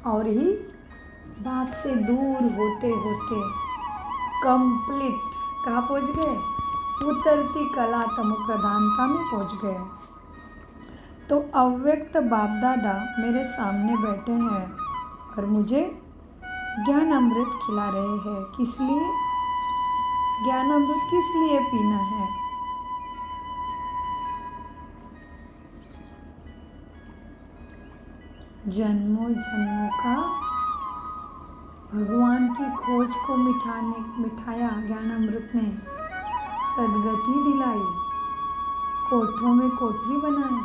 और ही बाप से दूर होते होते कंप्लीट कहाँ पहुँच गए? उतरती कला तमो प्रधानता में पहुँच गए। तो अव्यक्त बाप दादा मेरे सामने बैठे हैं और मुझे ज्ञान अमृत खिला रहे हैं। किस लिए? ज्ञान अमृत किस लिए पीना है? जन्मों जन्मों का भगवान की खोज को मिठाया ज्ञान अमृत ने, सदगति दिलाई, कोठों में कोठी बनाया,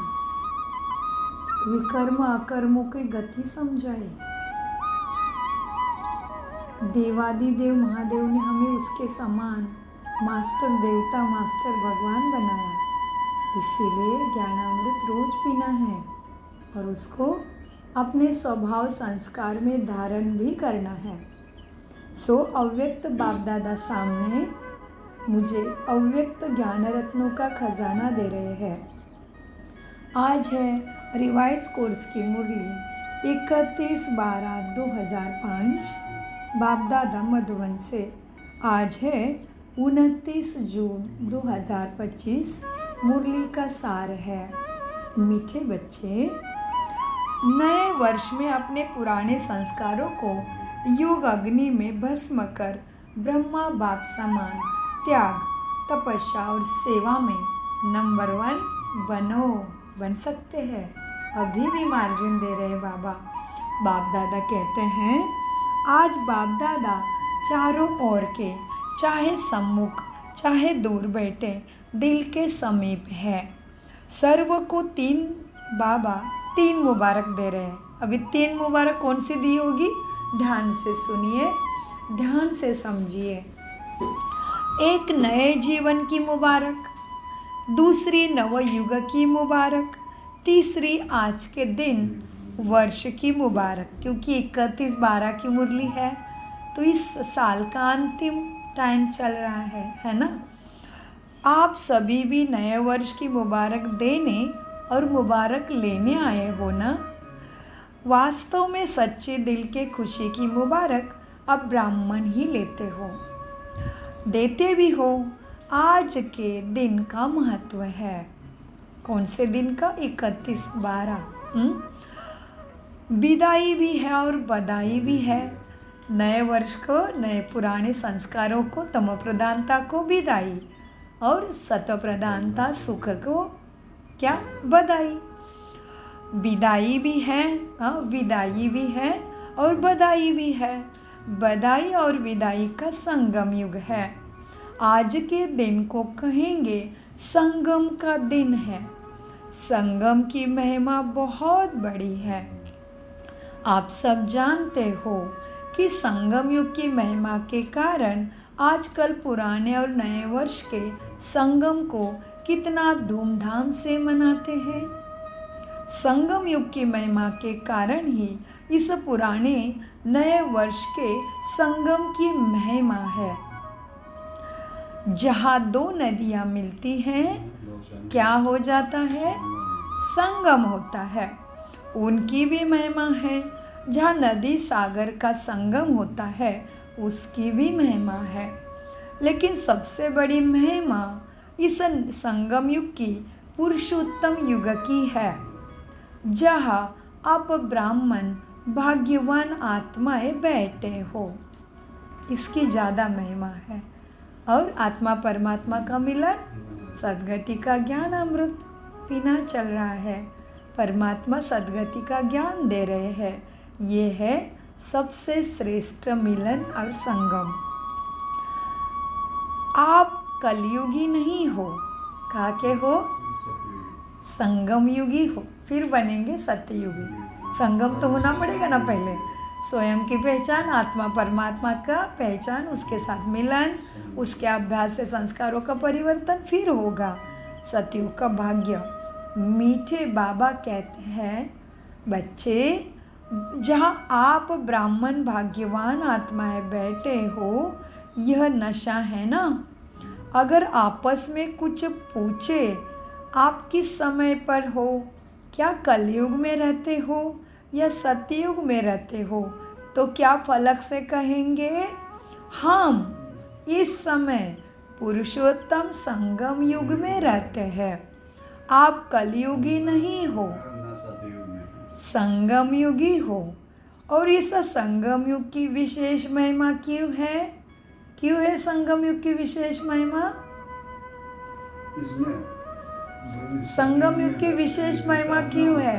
विकर्म अकर्मों की गति समझाई। देवादिदेव महादेव ने हमें उसके समान मास्टर देवता, मास्टर भगवान बनाया। इसीलिए ज्ञान अमृत रोज पीना है और उसको अपने स्वभाव संस्कार में धारण भी करना है। सो अव्यक्त बाप दादा सामने मुझे अव्यक्त ज्ञान रत्नों का खजाना दे रहे हैं। आज है रिवाइज कोर्स की मुरली 31/12/2005 बाप दादा मधुबन से। आज है 29 जून 2025। मुरली का सार है, मीठे बच्चे, नए वर्ष में अपने पुराने संस्कारों को योग अग्नि में भस्म कर ब्रह्मा बाप समान त्याग, तपस्या और सेवा में नंबर 1 बन सकते हैं। अभी भी मार्जिन दे रहे बाबा। बाप दादा कहते हैं, आज बाप दादा चारों ओर के, चाहे सम्मुख चाहे दूर बैठे, दिल के समीप है। सर्व को बाबा 3 मुबारक दे रहे हैं। अभी 3 मुबारक कौन सी दी होगी? ध्यान से सुनिए, ध्यान से समझिए। एक नए जीवन की मुबारक, दूसरी नवयुग की मुबारक, तीसरी आज के दिन वर्ष की मुबारक। क्योंकि 31/12 की मुरली है तो इस साल का अंतिम टाइम चल रहा है ना। आप सभी भी नए वर्ष की मुबारक देने और मुबारक लेने आए हो ना। वास्तव में सच्चे दिल के खुशी की मुबारक अब ब्राह्मण ही लेते हो, देते भी हो। आज के दिन का महत्व है। कौन से दिन का? 31/12। विदाई भी है और बधाई भी है। नए वर्ष को, नए पुराने संस्कारों को, तम प्रधानता को विदाई और सत्व प्रधानता सुख को क्या? बधाई। विदाई भी है, विदाई भी है और बधाई भी है। बधाई और विदाई का संगम युग है। आज के दिन को कहेंगे संगम का दिन है। संगम की महिमा बहुत बड़ी है। आप सब जानते हो कि संगम युग की महिमा के कारण आजकल पुराने और नए वर्ष के संगम को कितना धूमधाम से मनाते हैं। संगम युग की महिमा के कारण ही इस पुराने नए वर्ष के संगम की महिमा है। जहाँ 2 नदियाँ मिलती हैं, क्या हो जाता है? संगम होता है। उनकी भी महिमा है। जहाँ नदी सागर का संगम होता है, उसकी भी महिमा है। लेकिन सबसे बड़ी महिमा इस संगम युग की पुरुषोत्तम युग की है, जहाँ आप ब्राह्मण भाग्यवान आत्माएं बैठे हो। इसकी ज़्यादा महिमा है। और आत्मा परमात्मा का मिलन, सद्गति का ज्ञान अमृत पीना चल रहा है। परमात्मा सद्गति का ज्ञान दे रहे हैं। ये है सबसे श्रेष्ठ मिलन और संगम। आप कलयुगी नहीं हो, कहाँ के हो? संगम युगी हो, फिर बनेंगे सत्ययुगी। संगम तो होना पड़ेगा ना पहले। स्वयं की पहचान, आत्मा परमात्मा का पहचान, उसके साथ मिलन, उसके अभ्यास से संस्कारों का परिवर्तन, फिर होगा सतयुग का भाग्य। मीठे बाबा कहते हैं, बच्चे, जहाँ आप ब्राह्मण भाग्यवान आत्माएं बैठे हो, यह नशा है ना। अगर आपस में कुछ पूछे, आप किस समय पर हो? क्या कलयुग में रहते हो या सतयुग में रहते हो तो क्या फलक से कहेंगे, हम इस समय पुरुषोत्तम संगम युग में रहते हैं। आप कलयुगी नहीं हो, संगम युगी हो। और इस संगम युग की विशेष महिमा क्यों है? क्यों है संगम युग की विशेष महिमा? संगम युग की विशेष महिमा क्यों है?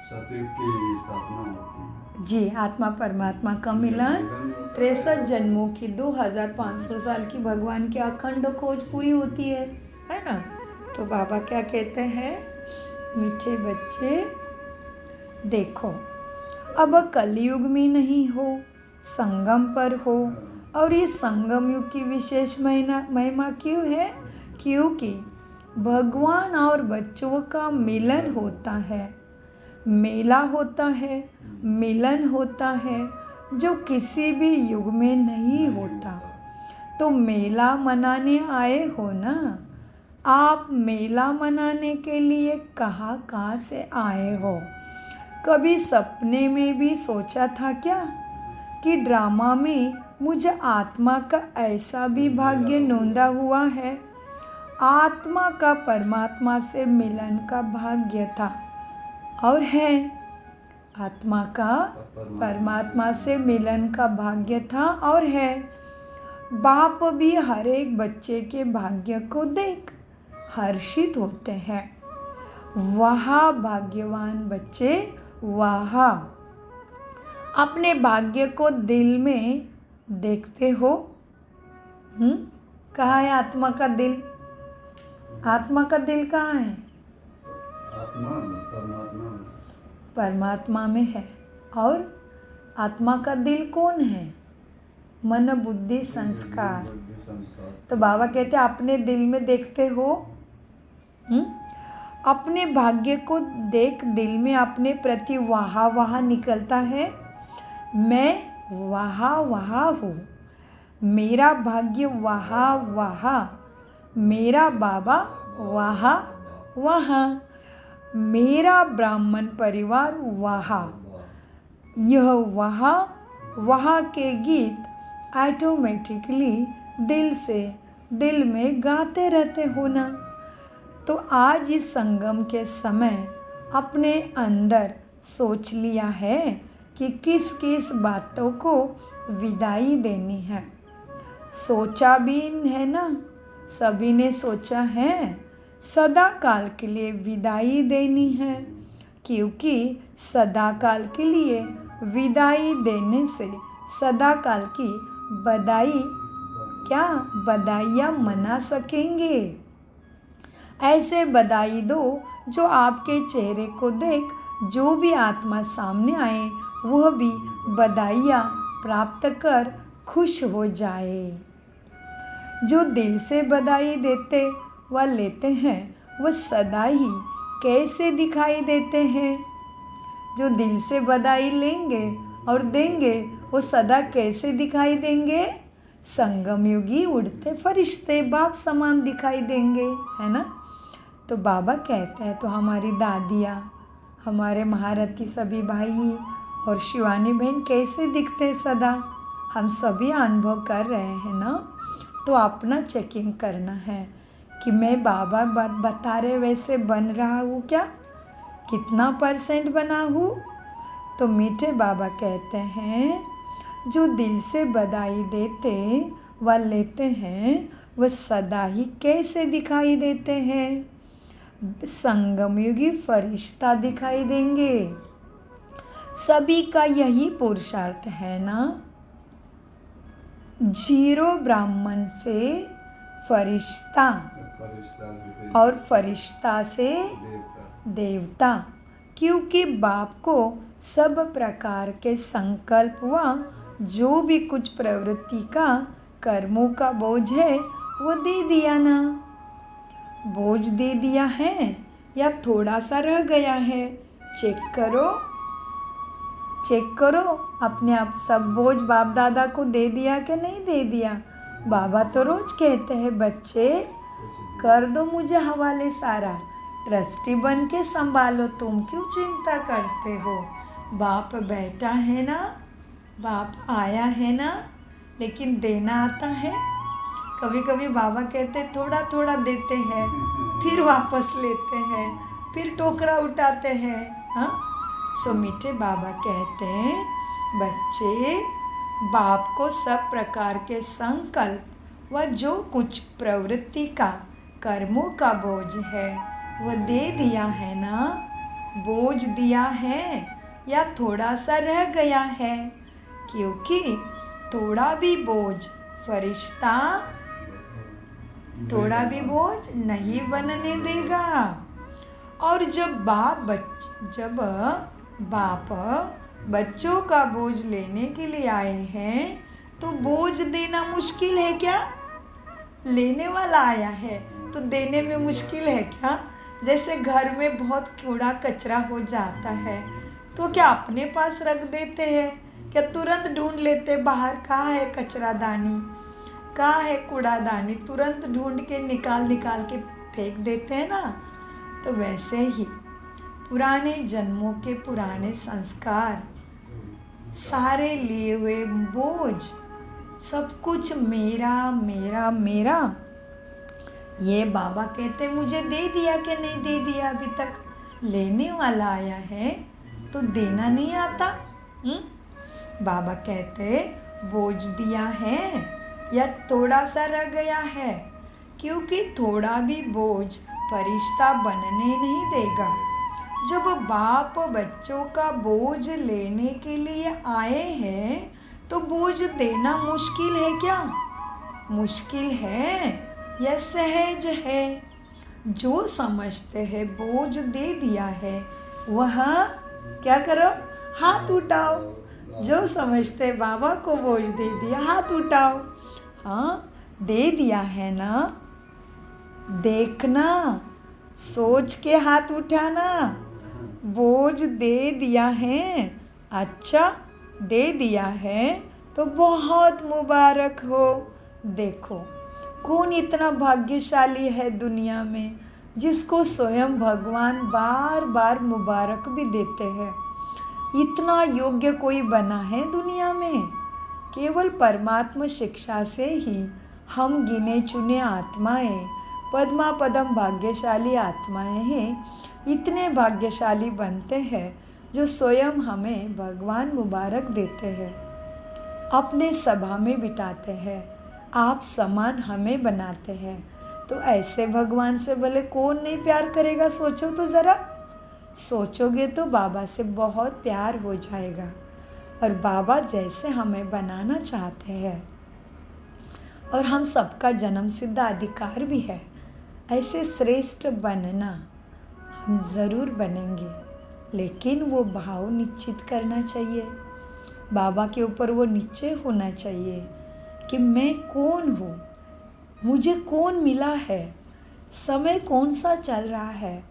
सतयुग की स्थापना होती है। जी, आत्मा परमात्मा का मिलन, 63 जन्मों की 2500 साल की भगवान की अखंड खोज पूरी होती है ना। तो बाबा क्या कहते हैं, मीठे बच्चे देखो, अब कलयुग में नहीं हो, संगम पर हो। और इस संगम युग की विशेष महिमा क्यों है? क्योंकि भगवान और बच्चों का मिलन होता है, मेला होता है, मिलन होता है, जो किसी भी युग में नहीं होता। तो मेला मनाने आए हो ना आप, मेला मनाने के लिए कहाँ से आए हो? कभी सपने में भी सोचा था क्या कि ड्रामा में मुझे आत्मा का ऐसा भी भाग्य नोंदा हुआ है? आत्मा का परमात्मा से मिलन का भाग्य था और है, आत्मा का परमात्मा से मिलन का भाग्य था और है। बाप भी हर एक बच्चे के भाग्य को देख हर्षित होते हैं। वाह भाग्यवान बच्चे, वाह। अपने भाग्य को दिल में देखते हो। कहाँ है आत्मा का दिल? आत्मा का दिल कहाँ है? परमात्मा में है। और आत्मा का दिल कौन है? मन बुद्धि संस्कार। तो बाबा कहते हैं अपने दिल में देखते हो। अपने भाग्य को देख दिल में अपने प्रति वाह वाह निकलता है। मैं वाह वाह हूँ, मेरा भाग्य वाह वाह, मेरा बाबा वाह वाह, मेरा ब्राह्मण परिवार वाह। यह वाह वाह के गीत ऑटोमेटिकली दिल में गाते रहते हो ना। तो आज इस संगम के समय अपने अंदर सोच लिया है कि किस किस बातों को विदाई देनी है। सोचा भी है ना, सभी ने सोचा है सदा काल के लिए विदाई देनी है, क्योंकि सदा काल के लिए विदाई देने से सदा काल की बधाइयाँ मना सकेंगे। ऐसे बधाई दो जो आपके चेहरे को देख जो भी आत्मा सामने आए वह भी बधाइयाँ प्राप्त कर खुश हो जाए। जो दिल से बधाई देते व लेते हैं वह सदा ही कैसे दिखाई देते हैं? जो दिल से बधाई लेंगे और देंगे वो सदा कैसे दिखाई देंगे? संगम युगी उड़ते फरिश्ते बाप समान दिखाई देंगे, है ना। तो बाबा कहते हैं तो हमारी दादियाँ, हमारे महारथी सभी भाई और शिवानी बहन कैसे दिखते सदा, हम सभी अनुभव कर रहे हैं ना। तो अपना चेकिंग करना है कि मैं बाबा बता रहे वैसे बन रहा हूँ क्या, कितना % बना हूँ। तो मीठे बाबा कहते हैं जो दिल से बधाई देते व लेते हैं वह सदा ही कैसे दिखाई देते हैं? संगम युगी फरिश्ता दिखाई देंगे। सभी का यही पुरुषार्थ है ना। 0 ब्राह्मण से फरिश्ता और फरिश्ता से देवता, क्योंकि बाप को सब प्रकार के संकल्प व जो भी कुछ प्रवृत्ति का कर्मों का बोझ है वो दे दिया ना। बोझ दे दिया है या थोड़ा सा रह गया है? चेक करो अपने आप, सब बोझ बाप दादा को दे दिया कि नहीं दे दिया? बाबा तो रोज कहते हैं बच्चे कर दो मुझे हवाले सारा, ट्रस्टी बन के संभालो, तुम क्यों चिंता करते हो? बाप बैठा है ना, बाप आया है ना, लेकिन देना आता है। कभी कभी बाबा कहते थोड़ा थोड़ा देते हैं, फिर वापस लेते हैं, फिर टोकरा उठाते हैं। हाँ, सो मीठे बाबा कहते हैं बच्चे, बाप को सब प्रकार के संकल्प व जो कुछ प्रवृत्ति का कर्मों का बोझ है वो दे दिया है ना। बोझ दिया है या थोड़ा सा रह गया है, क्योंकि थोड़ा भी बोझ फरिश्ता थोड़ा भी बोझ नहीं बनने देगा। और जब बाप बच्चों का बोझ लेने के लिए आए हैं तो बोझ देना मुश्किल है क्या? लेने वाला आया है तो देने में मुश्किल है क्या? जैसे घर में बहुत कूड़ा कचरा हो जाता है तो क्या अपने पास रख देते हैं? क्या तुरंत ढूंढ लेते बाहर कहाँ है कचरादानी, कहाँ है कूड़ादानी, तुरंत ढूंढ के निकाल के फेंक देते हैं ना। तो वैसे ही पुराने जन्मों के पुराने संस्कार, सारे लिए हुए बोझ, सब कुछ मेरा मेरा मेरा, ये बाबा कहते मुझे दे दिया कि नहीं दे दिया अभी तक। लेने वाला आया है तो देना नहीं आता। बाबा कहते बोझ दिया है या थोड़ा सा रह गया है, क्योंकि थोड़ा भी बोझ फरिश्ता बनने नहीं देगा। जब बाप बच्चों का बोझ लेने के लिए आए हैं तो बोझ देना मुश्किल है क्या? मुश्किल है या सहज है? जो समझते हैं बोझ दे दिया है वह क्या करो? हाथ उठाओ। जो समझते बाबा को बोझ दे दिया, हाथ उठाओ। हाँ, दे दिया है ना, देखना, सोच के हाथ उठाना। बोझ दे दिया है, अच्छा दे दिया है तो बहुत मुबारक हो। देखो कौन इतना भाग्यशाली है दुनिया में जिसको स्वयं भगवान बार बार मुबारक भी देते हैं। इतना योग्य कोई बना है दुनिया में? केवल परमात्मा शिक्षा से ही हम गिने चुने आत्माएं, पद्मा पदम भाग्यशाली आत्माएं हैं, इतने भाग्यशाली बनते हैं जो स्वयं हमें भगवान मुबारक देते हैं, अपने सभा में बिठाते हैं, आप समान हमें बनाते हैं। तो ऐसे भगवान से भले कौन नहीं प्यार करेगा? सोचो तो ज़रा। सोचोगे तो बाबा से बहुत प्यार हो जाएगा। और बाबा जैसे हमें बनाना चाहते हैं और हम सबका जन्म सिद्ध अधिकार भी है, ऐसे श्रेष्ठ बनना हम ज़रूर बनेंगे। लेकिन वो भाव निश्चित करना चाहिए, बाबा के ऊपर वो निश्चय होना चाहिए कि मैं कौन हूँ, मुझे कौन मिला है, समय कौन सा चल रहा है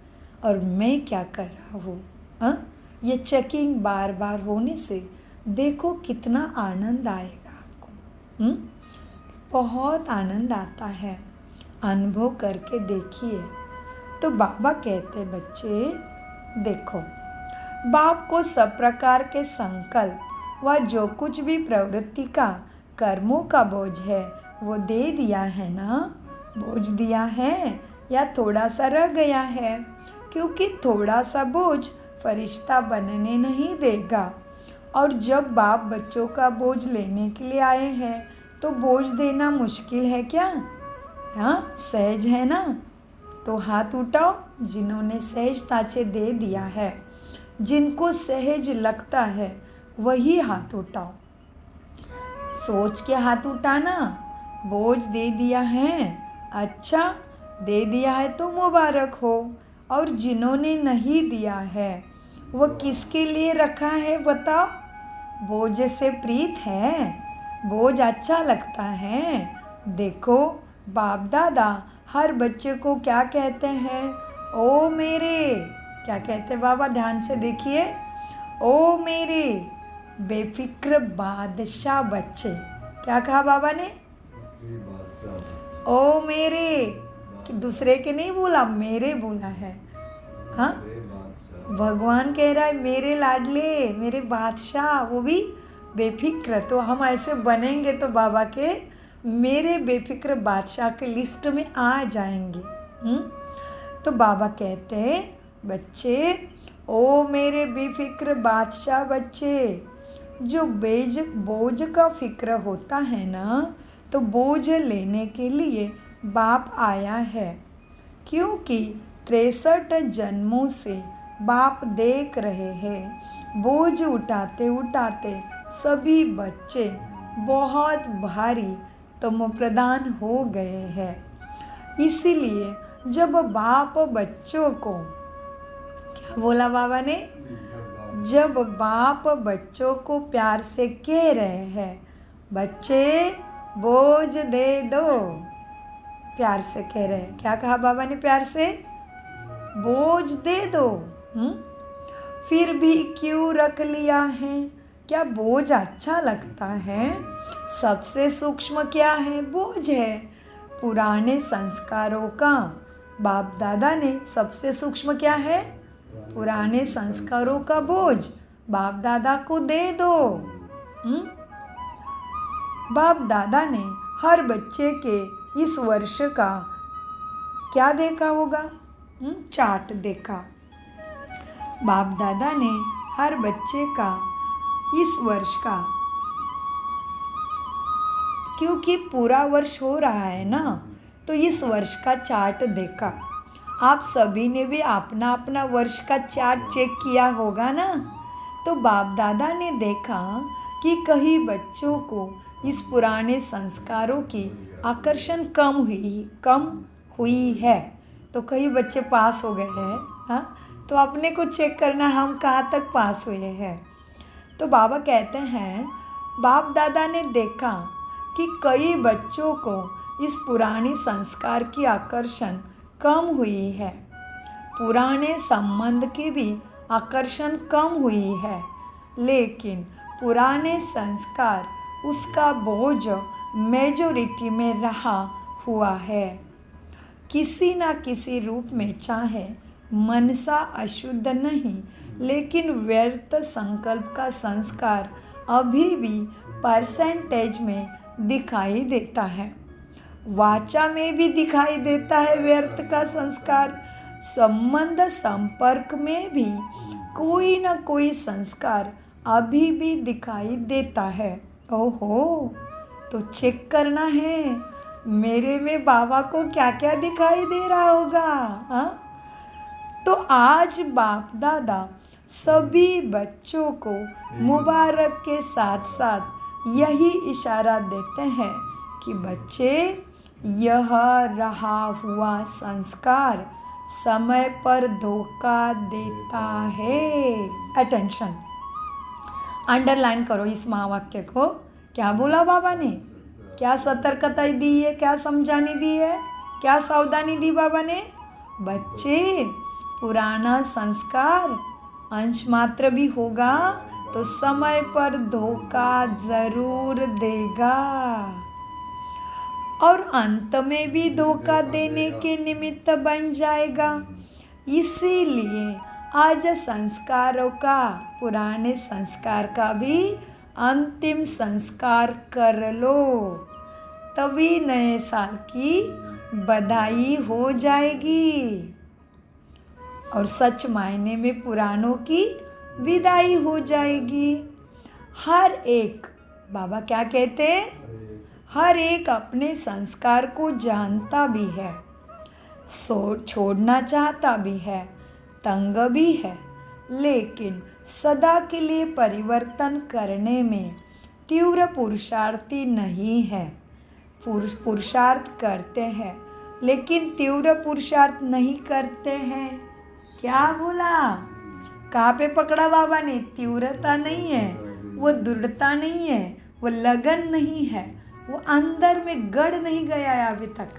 और मैं क्या कर रहा हूँ। ये चेकिंग बार बार होने से देखो कितना आनंद आएगा आपको। बहुत आनंद आता है, अनुभव करके देखिए। तो बाबा कहते बच्चे देखो, बाप को सब प्रकार के संकल्प व जो कुछ भी प्रवृत्ति का कर्मों का बोझ है वो दे दिया है ना। बोझ दिया है या थोड़ा सा रह गया है, क्योंकि थोड़ा सा बोझ फरिश्ता बनने नहीं देगा। और जब बाप बच्चों का बोझ लेने के लिए आए हैं तो बोझ देना मुश्किल है क्या? हाँ, सहज है ना। तो हाथ उठाओ जिन्होंने सहजता से दे दिया है। जिनको सहज लगता है वही हाथ उठाओ। सोच के हाथ उठाना। बोझ दे दिया है, अच्छा दे दिया है तो मुबारक हो। और जिन्होंने नहीं दिया है वो किसके लिए रखा है बताओ? बोझ से प्रीत है, बोझ अच्छा लगता है। देखो बाप दादा हर बच्चे को क्या कहते हैं? ओ मेरे, क्या कहते बाबा? ध्यान से देखिए, ओ मेरे बेफिक्र बादशाह बच्चे। क्या कहा बाबा ने? ओ मेरे, कि दूसरे के नहीं बोला, मेरे बोला है। हाँ, भगवान कह रहा है मेरे लाडले, मेरे बादशाह, वो भी बेफिक्र। तो हम ऐसे बनेंगे तो बाबा के मेरे बेफिक्र बादशाह के लिस्ट में आ जाएंगे। तो बाबा कहते बच्चे, ओ मेरे बेफिक्र बादशाह बच्चे, जो बोझ का फिक्र होता है ना, तो बोझ लेने के लिए बाप आया है। क्योंकि 63 जन्मों से बाप देख रहे हैं, बोझ उठाते उठाते सभी बच्चे बहुत भारी तमो प्रधान हो गए हैं। इसीलिए जब बाप बच्चों को, क्या बोला बाबा ने, जब बाप बच्चों को प्यार से कह रहे हैं, बच्चे बोझ दे दो, प्यार से कह रहे हैं, क्या कहा बाबा ने प्यार से, बोझ दे दो। फिर भी क्यों रख लिया है? क्या बोझ अच्छा लगता है? सबसे सूक्ष्म क्या है? बोझ है, पुराने संस्कारों का। बाप दादा ने सबसे सूक्ष्म क्या है? पुराने संस्कारों का बोझ बाप दादा को दे दो। बाप दादा ने हर बच्चे के इस वर्ष का क्या देखा होगा? चार्ट देखा। बाप दादा ने हर बच्चे का इस वर्ष का, क्योंकि पूरा वर्ष हो रहा है ना, तो इस वर्ष का चार्ट देखा। आप सभी ने भी अपना अपना वर्ष का चार्ट चेक किया होगा ना। तो बाप दादा ने देखा कि कई बच्चों को इस पुराने संस्कारों की आकर्षण कम हुई है। तो कई बच्चे पास हो गए हैं। हाँ, तो अपने को चेक करना हम कहाँ तक पास हुए हैं। तो बाबा कहते हैं बाप दादा ने देखा कि कई बच्चों को इस पुराने संस्कार की आकर्षण कम हुई है, पुराने संबंध की भी आकर्षण कम हुई है, लेकिन पुराने संस्कार उसका बोझ मेजॉरिटी में रहा हुआ है। किसी ना किसी रूप में, चाहे मनसा अशुद्ध नहीं, लेकिन व्यर्थ संकल्प का संस्कार अभी भी परसेंटेज में दिखाई देता है। वाचा में भी दिखाई देता है व्यर्थ का संस्कार। संबंध संपर्क में भी कोई ना कोई संस्कार अभी भी दिखाई देता है। ओहो, तो चेक करना है मेरे में बाबा को क्या क्या दिखाई दे रहा होगा। हाँ, तो आज बाप दादा सभी बच्चों को मुबारक के साथ साथ यही इशारा देते हैं कि बच्चे, यह रहा हुआ संस्कार समय पर धोखा देता है। अटेंशन, अंडरलाइन करो इस महावाक्य को। क्या बोला बाबा ने? क्या सतर्कता दी है? क्या समझानी दी है? क्या सावधानी दी बाबा ने? बच्चे, पुराना संस्कार अंश मात्र भी होगा तो समय पर धोखा जरूर देगा, और अंत में भी धोखा देने के निमित्त बन जाएगा। इसीलिए आज संस्कारों का, पुराने संस्कार का भी अंतिम संस्कार कर लो, तभी नए साल की बधाई हो जाएगी और सच मायने में पुरानों की विदाई हो जाएगी। हर एक, बाबा क्या कहते हैं, हर एक अपने संस्कार को जानता भी है, छोड़ना चाहता भी है, तंग भी है, लेकिन सदा के लिए परिवर्तन करने में तीव्र पुरुषार्थी नहीं है। पुरुषार्थ करते हैं लेकिन तीव्र पुरुषार्थ नहीं करते हैं। क्या बोला? कहाँ पे पकड़ा बाबा ने? तीव्रता नहीं है, वो दृढ़ता नहीं है, वो लगन नहीं है, वो अंदर में गढ़ नहीं गया है अभी तक।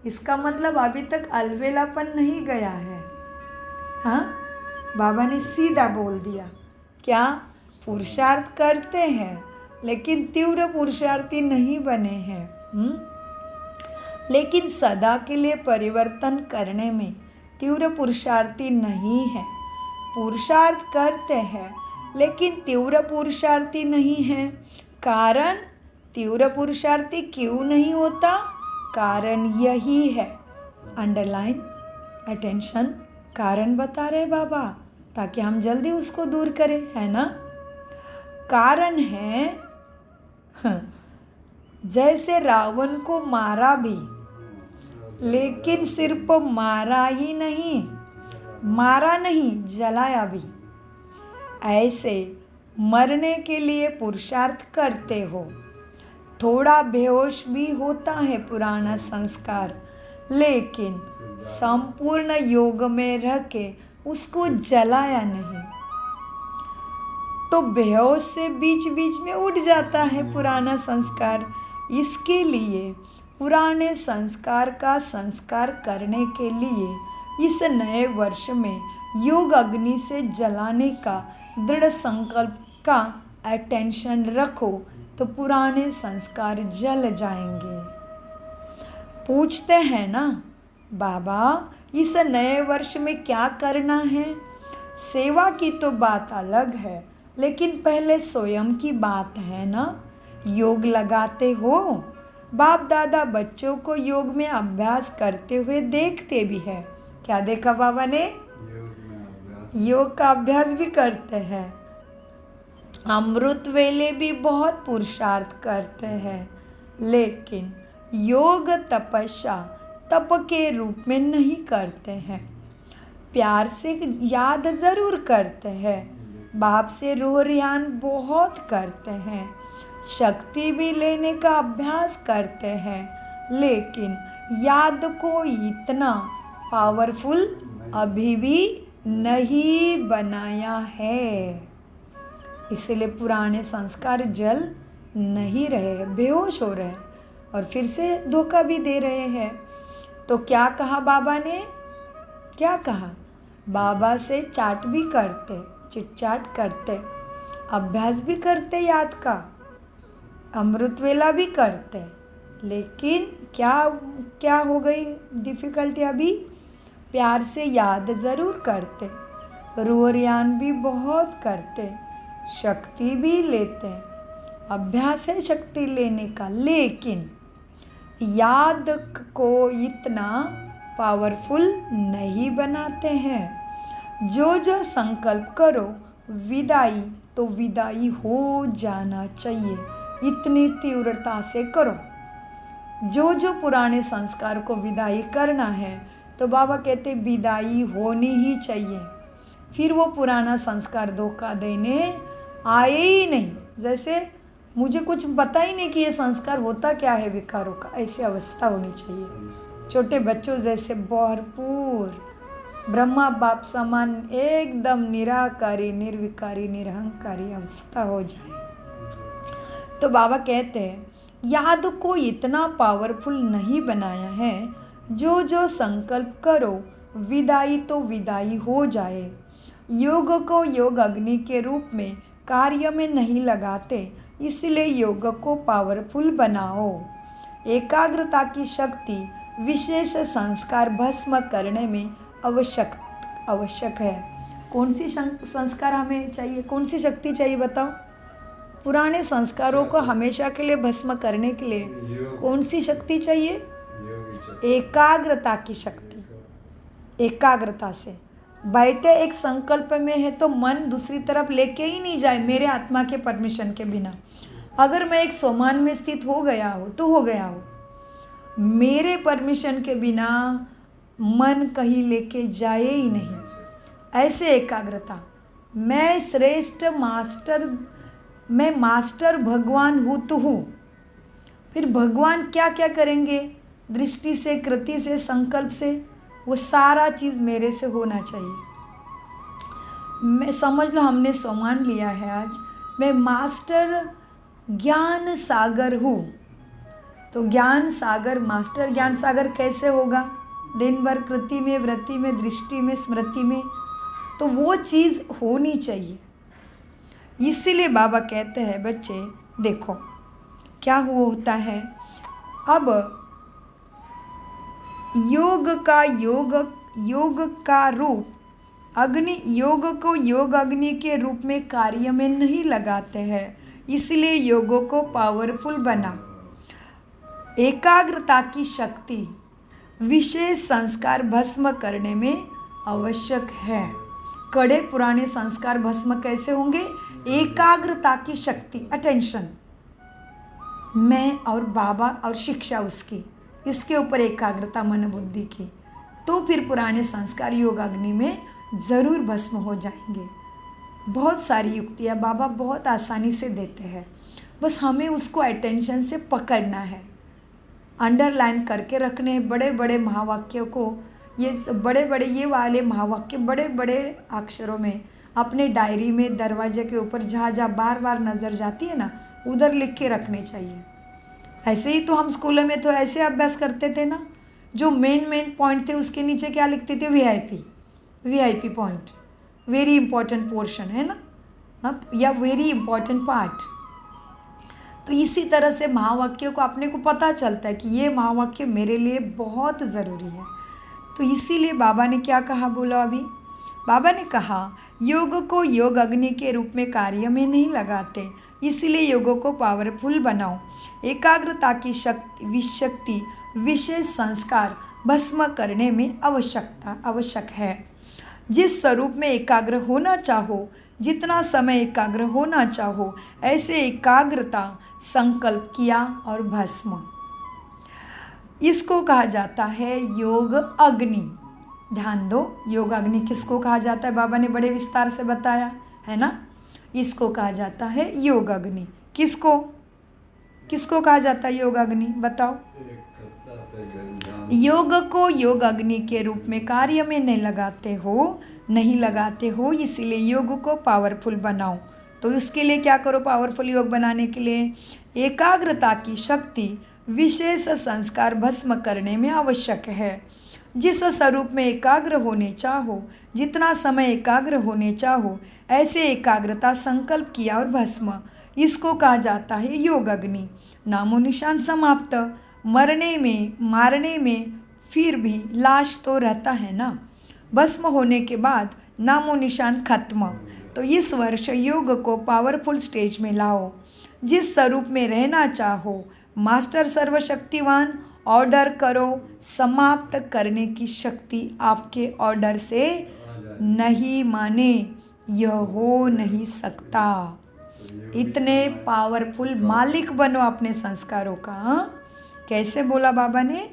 इसका मतलब अभी तक अलवेलापन नहीं गया है। हाँ, बाबा ने सीधा बोल दिया। क्या? पुरुषार्थ करते हैं लेकिन तीव्र पुरुषार्थी नहीं बने हैं। लेकिन सदा के लिए परिवर्तन करने में तीव्र पुरुषार्थी नहीं है। पुरुषार्थ करते हैं लेकिन तीव्र पुरुषार्थी नहीं है। कारण तीव्र पुरुषार्थी क्यों नहीं होता? कारण यही है। अंडरलाइन, अटेंशन, कारण बता रहे बाबा ताकि हम जल्दी उसको दूर करें, है ना। कारण है जैसे रावण को मारा भी, लेकिन सिर्फ मारा ही नहीं, मारा नहीं, जलाया भी। ऐसे मरने के लिए पुरुषार्थ करते हो। थोड़ा बेहोश भी होता है पुराना संस्कार, लेकिन संपूर्ण योग में रह के उसको जलाया नहीं, तो बेहोश से बीच बीच में उठ जाता है पुराना संस्कार। इसके लिए पुराने संस्कार का संस्कार करने के लिए इस नए वर्ष में योग अग्नि से जलाने का दृढ़ संकल्प का अटेंशन रखो, तो पुराने संस्कार जल जाएंगे। पूछते हैं ना बाबा इस नए वर्ष में क्या करना है? सेवा की तो बात अलग है, लेकिन पहले स्वयं की बात है ना। योग लगाते हो, बाप दादा बच्चों को योग में अभ्यास करते हुए देखते भी हैं। क्या देखा बाबा ने? योग का अभ्यास भी करते हैं। अमृत वेले भी बहुत पुरुषार्थ करते हैं, लेकिन योग तपस्या तप के रूप में नहीं करते हैं। प्यार से याद ज़रूर करते हैं, बाप से रूह रियान बहुत करते हैं, शक्ति भी लेने का अभ्यास करते हैं, लेकिन याद को इतना पावरफुल अभी भी नहीं बनाया है। इसलिए पुराने संस्कार जल नहीं रहे हैं, बेहोश हो रहे हैं और फिर से धोखा भी दे रहे हैं। तो क्या कहा बाबा ने? क्या कहा? बाबा से चाट भी करते, चिट-चाट करते, अभ्यास भी करते याद का, अमृत वेला भी करते, लेकिन क्या हो गई डिफ़िकल्टी? अभी प्यार से याद ज़रूर करते, रूह रियान भी बहुत करते, शक्ति भी लेते, अभ्यास है शक्ति लेने का, लेकिन याद को इतना पावरफुल नहीं बनाते हैं। जो जो संकल्प करो विदाई तो विदाई हो जाना चाहिए, इतनी तीव्रता से करो। जो जो पुराने संस्कार को विदाई करना है, तो बाबा कहते विदाई होनी ही चाहिए। फिर वो पुराना संस्कार धोखा देने आए ही नहीं। जैसे मुझे कुछ पता ही नहीं कि ये संस्कार होता क्या है विकारों का, ऐसी अवस्था होनी चाहिए। छोटे बच्चों जैसे भरपूर ब्रह्मा बाप समान एकदम निराकारी, निर्विकारी, निरहंकारी अवस्था हो जाए। तो बाबा कहते हैं याद को इतना पावरफुल नहीं बनाया है। जो जो संकल्प करो विदाई तो विदाई हो जाए। योग को योग अग्नि के रूप में कार्य में नहीं लगाते, इसलिए योग को पावरफुल बनाओ। एकाग्रता की शक्ति विशेष संस्कार भस्म करने में आवश्यक है। कौन सी संस्कार हमें चाहिए? कौन सी शक्ति चाहिए बताओ? पुराने संस्कारों को हमेशा के लिए भस्म करने के लिए कौन सी शक्ति चाहिए? एकाग्रता की शक्ति। एकाग्रता से बैठे एक संकल्प में है तो मन दूसरी तरफ लेके ही नहीं जाए मेरे आत्मा के परमिशन के बिना। अगर मैं एक सोमान में स्थित हो गया हो तो हो गया हो, मेरे परमिशन के बिना मन कहीं लेके जाए ही नहीं। ऐसे एकाग्रता। मैं श्रेष्ठ मास्टर, मैं मास्टर भगवान हूँ तो हूँ। फिर भगवान क्या क्या करेंगे? दृष्टि से, कृति से, संकल्प से, वो सारा चीज़ मेरे से होना चाहिए। मैं समझ लो हमने सम्मान लिया है आज, मैं मास्टर ज्ञान सागर हूँ। तो ज्ञान सागर, मास्टर ज्ञान सागर कैसे होगा? दिन भर कृति में, वृत्ति में, दृष्टि में, स्मृति में, तो वो चीज़ होनी चाहिए। इसीलिए बाबा कहते हैं बच्चे देखो क्या होता है। अब योग का रूप अग्नि योग को योग अग्नि के रूप में कार्य में नहीं लगाते हैं, इसलिए योगों को पावरफुल बना। एकाग्रता की शक्ति विशेष संस्कार भस्म करने में आवश्यक है। कड़े पुराने संस्कार भस्म कैसे होंगे? एकाग्रता की शक्ति, अटेंशन, मैं और बाबा और शिक्षा उसकी, इसके ऊपर एकाग्रता मन बुद्धि की, तो फिर पुराने संस्कार योग अग्नि में ज़रूर भस्म हो जाएंगे। बहुत सारी युक्तियाँ बाबा बहुत आसानी से देते हैं, बस हमें उसको अटेंशन से पकड़ना है, अंडरलाइन करके रखने हैं बड़े बड़े महावाक्यों को। ये बड़े बड़े ये वाले महावाक्य बड़े बड़े अक्षरों में अपने डायरी में दरवाजे के ऊपर जहाँ जहाँ बार बार नज़र जाती है ना, उधर लिख के रखने चाहिए। ऐसे ही तो हम स्कूलों में तो ऐसे अभ्यास करते थे ना, जो मेन पॉइंट थे उसके नीचे क्या लिखते थे? VIP point, very important portion है ना, या वेरी इंपॉर्टेंट पार्ट। तो इसी तरह से महावाक्यों को अपने को पता चलता है कि ये महावाक्य मेरे लिए बहुत ज़रूरी है। तो इसीलिए बाबा ने क्या कहा, बोलो अभी? बाबा ने कहा योग को योग अग्नि के रूप में कार्य में नहीं लगाते, इसीलिए योगों को पावरफुल बनाओ। एकाग्रता की शक्ति विशेष संस्कार भस्म करने में आवश्यक है। जिस स्वरूप में एकाग्र होना चाहो, जितना समय एकाग्र होना चाहो, ऐसे एकाग्रता संकल्प किया और भस्म। इसको कहा जाता है योग अग्नि। ध्यान दो, योग अग्नि किसको कहा जाता है? बाबा ने बड़े विस्तार से बताया है ना। इसको कहा जाता है योग अग्नि। किसको कहा जाता है योग अग्नि? बताओ। योग को योग अग्नि के रूप में कार्य में नहीं लगाते हो, इसीलिए योग को पावरफुल बनाओ। तो उसके लिए क्या करो? पावरफुल योग बनाने के लिए एकाग्रता की शक्ति विशेष संस्कार भस्म करने में आवश्यक है। जिस स्वरूप में एकाग्र होने चाहो, जितना समय एकाग्र होने चाहो, ऐसे एकाग्रता संकल्प किया और भस्म। इसको कहा जाता है योग अग्नि। नामो निशान समाप्त। मारने में फिर भी लाश तो रहता है ना, भस्म होने के बाद नामो निशान खत्म। तो इस वर्ष योग को पावरफुल स्टेज में लाओ। जिस स्वरूप में रहना चाहो, मास्टर सर्वशक्तिवान ऑर्डर करो, समाप्त करने की शक्ति आपके ऑर्डर से नहीं माने, यह हो नहीं सकता। इतने पावरफुल मालिक बनो अपने संस्कारों का। कैसे बोला बाबा ने?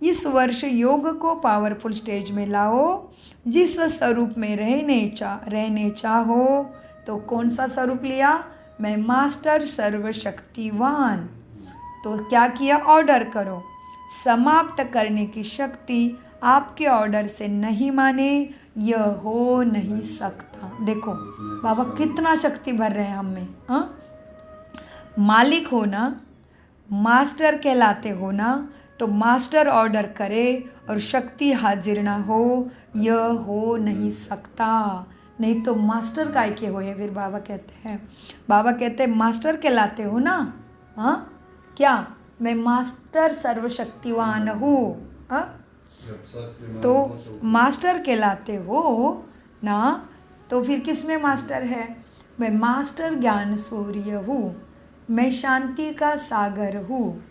इस वर्ष योग को पावरफुल स्टेज में लाओ। जिस स्वरूप में रहने चाहो, तो कौन सा स्वरूप लिया? मैं मास्टर सर्वशक्तिवान। तो क्या किया? ऑर्डर करो, समाप्त करने की शक्ति आपके ऑर्डर से नहीं माने, यह हो नहीं सकता। देखो बाबा कितना शक्ति भर रहे हैं हम में। मालिक हो ना, मास्टर कहलाते हो ना, तो मास्टर ऑर्डर करे और शक्ति हाजिर ना हो, यह हो नहीं सकता। नहीं तो मास्टर काय के हो? फिर बाबा कहते हैं मास्टर कहलाते हो ना। क्या? मैं मास्टर सर्वशक्तिवान हूँ। तो मास्टर कहलाते हो ना, तो फिर किस में मास्टर है? मैं मास्टर ज्ञान सूर्य हूँ, मैं शांति का सागर हूँ,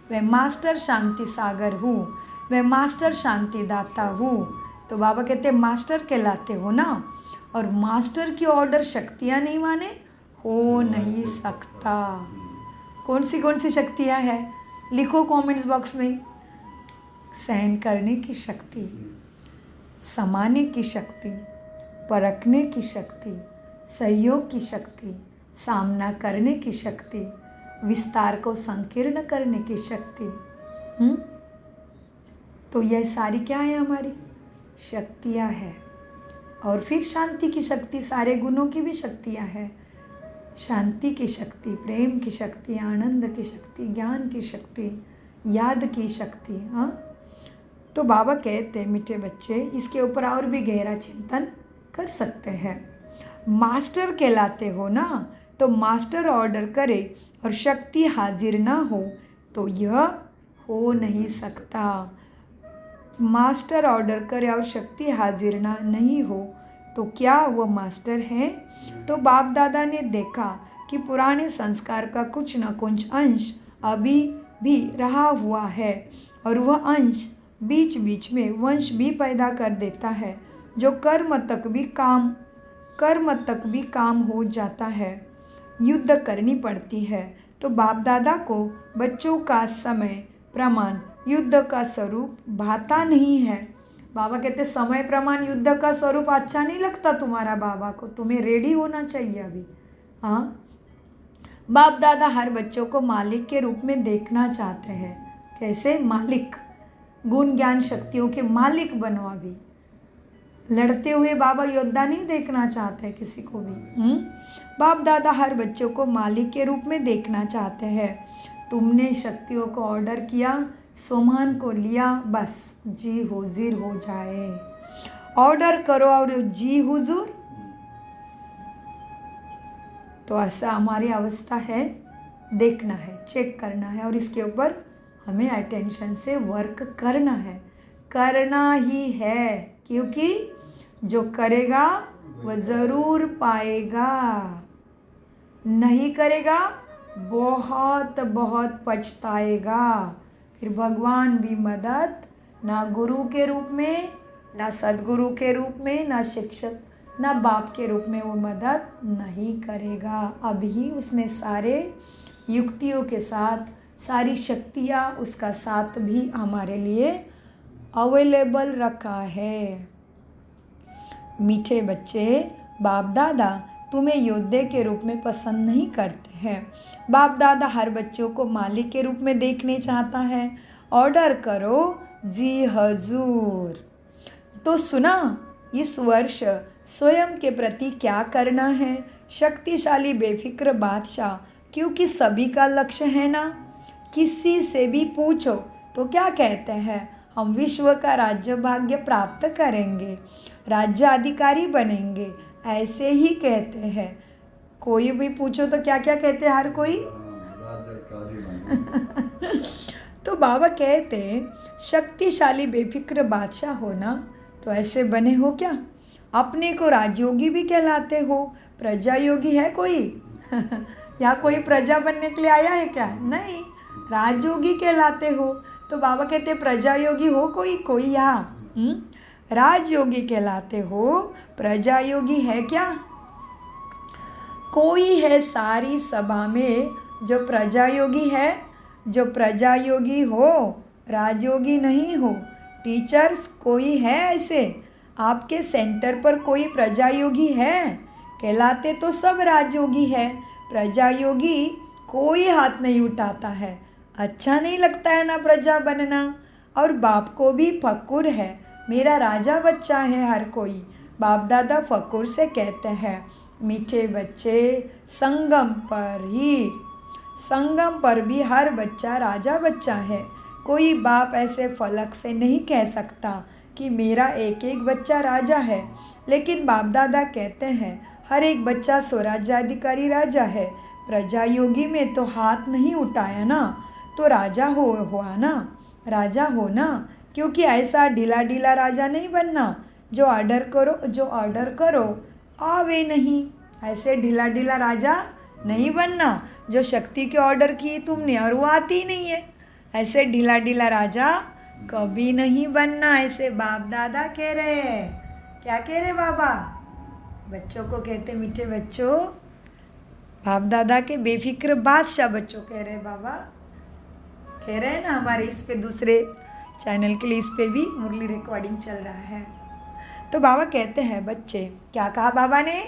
मैं मास्टर शांति सागर हूँ, मैं मास्टर शांति दाता हूँ। तो बाबा कहते हैं मास्टर कहलाते हो ना, और मास्टर की ऑर्डर शक्तियाँ नहीं माने, हो नहीं सकता। कौन सी शक्तियाँ हैं? लिखो कमेंट्स बॉक्स में। सहन करने की शक्ति, समाने की शक्ति, परखने की शक्ति, सहयोग की शक्ति, सामना करने की शक्ति, विस्तार को संकीर्ण करने की शक्ति। तो यह सारी क्या है? हमारी शक्तियाँ हैं। और फिर शांति की शक्ति, सारे गुणों की भी शक्तियाँ हैं। शांति की शक्ति, प्रेम की शक्ति, आनंद की शक्ति, ज्ञान की शक्ति, याद की शक्ति। तो बाबा कहते हैं मीठे बच्चे, इसके ऊपर और भी गहरा चिंतन कर सकते हैं। मास्टर कहलाते हो ना, तो मास्टर ऑर्डर करे और शक्ति हाजिर ना हो, तो यह हो नहीं सकता। मास्टर ऑर्डर करे और शक्ति हाजिर ना नहीं हो, तो क्या वो मास्टर है? तो बाप दादा ने देखा कि पुराने संस्कार का कुछ न कुछ अंश अभी भी रहा हुआ है और वह अंश बीच बीच में वंश भी पैदा कर देता है जो कर्म तक भी काम हो जाता है। युद्ध करनी पड़ती है। तो बाप दादा को बच्चों का समय प्रमाण युद्ध का स्वरूप भाता नहीं है। बाबा कहते समय प्रमाण युद्ध का स्वरूप अच्छा नहीं लगता तुम्हारा बाबा को, तुम्हें रेडी होना चाहिए अभी। हाँ, बाप दादा हर बच्चों को मालिक के रूप में देखना चाहते हैं। कैसे? मालिक, गुण ज्ञान शक्तियों के मालिक बनो। अभी लड़ते हुए बाबा योद्धा नहीं देखना चाहते किसी को भी। बाप दादा हर बच्चों को मालिक के रूप में देखना चाहते हैं। तुमने शक्तियों को ऑर्डर किया, सामान को लिया, बस जी हुजूर हो जाए। ऑर्डर करो और जी हुजूर। तो ऐसा हमारी अवस्था है, देखना है, चेक करना है और इसके ऊपर हमें अटेंशन से वर्क करना है, करना ही है, क्योंकि जो करेगा वह ज़रूर पाएगा, नहीं करेगा बहुत बहुत पछताएगा। फिर भगवान भी मदद ना गुरु के रूप में, ना सद्गुरु के रूप में, ना शिक्षक, ना बाप के रूप में वो मदद नहीं करेगा। अभी उसने सारे युक्तियों के साथ, सारी शक्तियाँ, उसका साथ भी हमारे लिए अवेलेबल रखा है। मीठे बच्चे, बाप दादा तुम्हें योद्धे के रूप में पसंद नहीं करते हैं। बाप दादा हर बच्चों को मालिक के रूप में देखने चाहता है। ऑर्डर करो जी हजूर। तो सुना, इस वर्ष स्वयं के प्रति क्या करना है? शक्तिशाली बेफिक्र बादशाह, क्योंकि सभी का लक्ष्य है ना। किसी से भी पूछो तो क्या कहते हैं? हम विश्व का राज्य भाग्य प्राप्त करेंगे, राज्य अधिकारी बनेंगे, ऐसे ही कहते हैं। कोई भी पूछो तो क्या क्या कहते हैं हर कोई? तो बाबा कहते शक्तिशाली बेफिक्र बादशाह हो ना, तो ऐसे बने हो क्या? अपने को राजयोगी भी कहलाते हो। प्रजा योगी है कोई? या कोई प्रजा बनने के लिए आया है क्या? नहीं, राजयोगी कहलाते हो। तो बाबा कहते प्रजा योगी हो कोई यहाँ? राजयोगी कहलाते हो। प्रजा योगी है क्या? कोई है सारी सभा में जो प्रजा योगी है? जो प्रजा योगी हो, राजयोगी नहीं हो। टीचर्स कोई है ऐसे? आपके सेंटर पर कोई प्रजा योगी है? कहलाते तो सब राजयोगी है। प्रजा योगी कोई हाथ नहीं उठाता है। अच्छा नहीं लगता है ना प्रजा बनना। और बाप को भी फक्र है, मेरा राजा बच्चा है हर कोई। बाप दादा फक्र से कहते हैं, मीठे बच्चे, संगम पर भी हर बच्चा राजा बच्चा है। कोई बाप ऐसे फलक से नहीं कह सकता कि मेरा एक एक बच्चा राजा है। लेकिन बाप दादा कहते हैं हर एक बच्चा स्वराज्याधिकारी राजा है। प्रजा योगी में तो हाथ नहीं उठाया ना, तो राजा हुआ ना, राजा हो ना। क्योंकि ऐसा ढीला ढीला राजा नहीं बनना जो ऑर्डर करो आवे नहीं। ऐसे ढीला ढीला राजा नहीं बनना जो शक्ति के ऑर्डर की तुमने और वो आती नहीं है। ऐसे ढीला ढीला राजा कभी नहीं बनना, ऐसे बाप दादा कह रहे हैं। क्या कह रहे बाबा? बच्चों को कहते मीठे बच्चों, बाप दादा के बेफिक्र बादशाह बच्चों कह रहे बाबा। कह रहे हैं ना, हमारे इस पे दूसरे चैनल के लिए इस पे भी मुरली रिकॉर्डिंग चल रहा है। तो बाबा कहते हैं बच्चे, क्या कहा बाबा ने?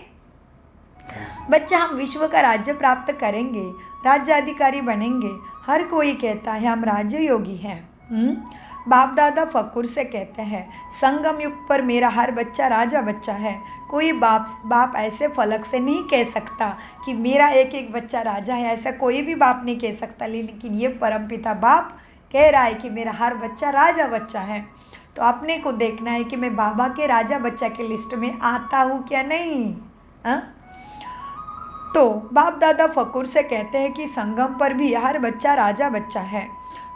बच्चा हम विश्व का राज्य प्राप्त करेंगे, राज्य अधिकारी बनेंगे। हर कोई कहता है हम राज्य योगी हैं। बाप दादा फक्र से कहते हैं संगम युग पर मेरा हर बच्चा राजा बच्चा है। कोई बाप ऐसे फलक से नहीं कह सकता कि मेरा एक एक बच्चा राजा है। ऐसा कोई भी बाप नहीं कह सकता। लेकिन ये परमपिता बाप कह रहा है कि मेरा हर बच्चा राजा बच्चा है। तो अपने को देखना है कि मैं बाबा के राजा बच्चा के लिस्ट में आता हूँ क्या नहीं। तो बाप दादा फक्र से कहते हैं कि संगम पर भी हर बच्चा राजा बच्चा है।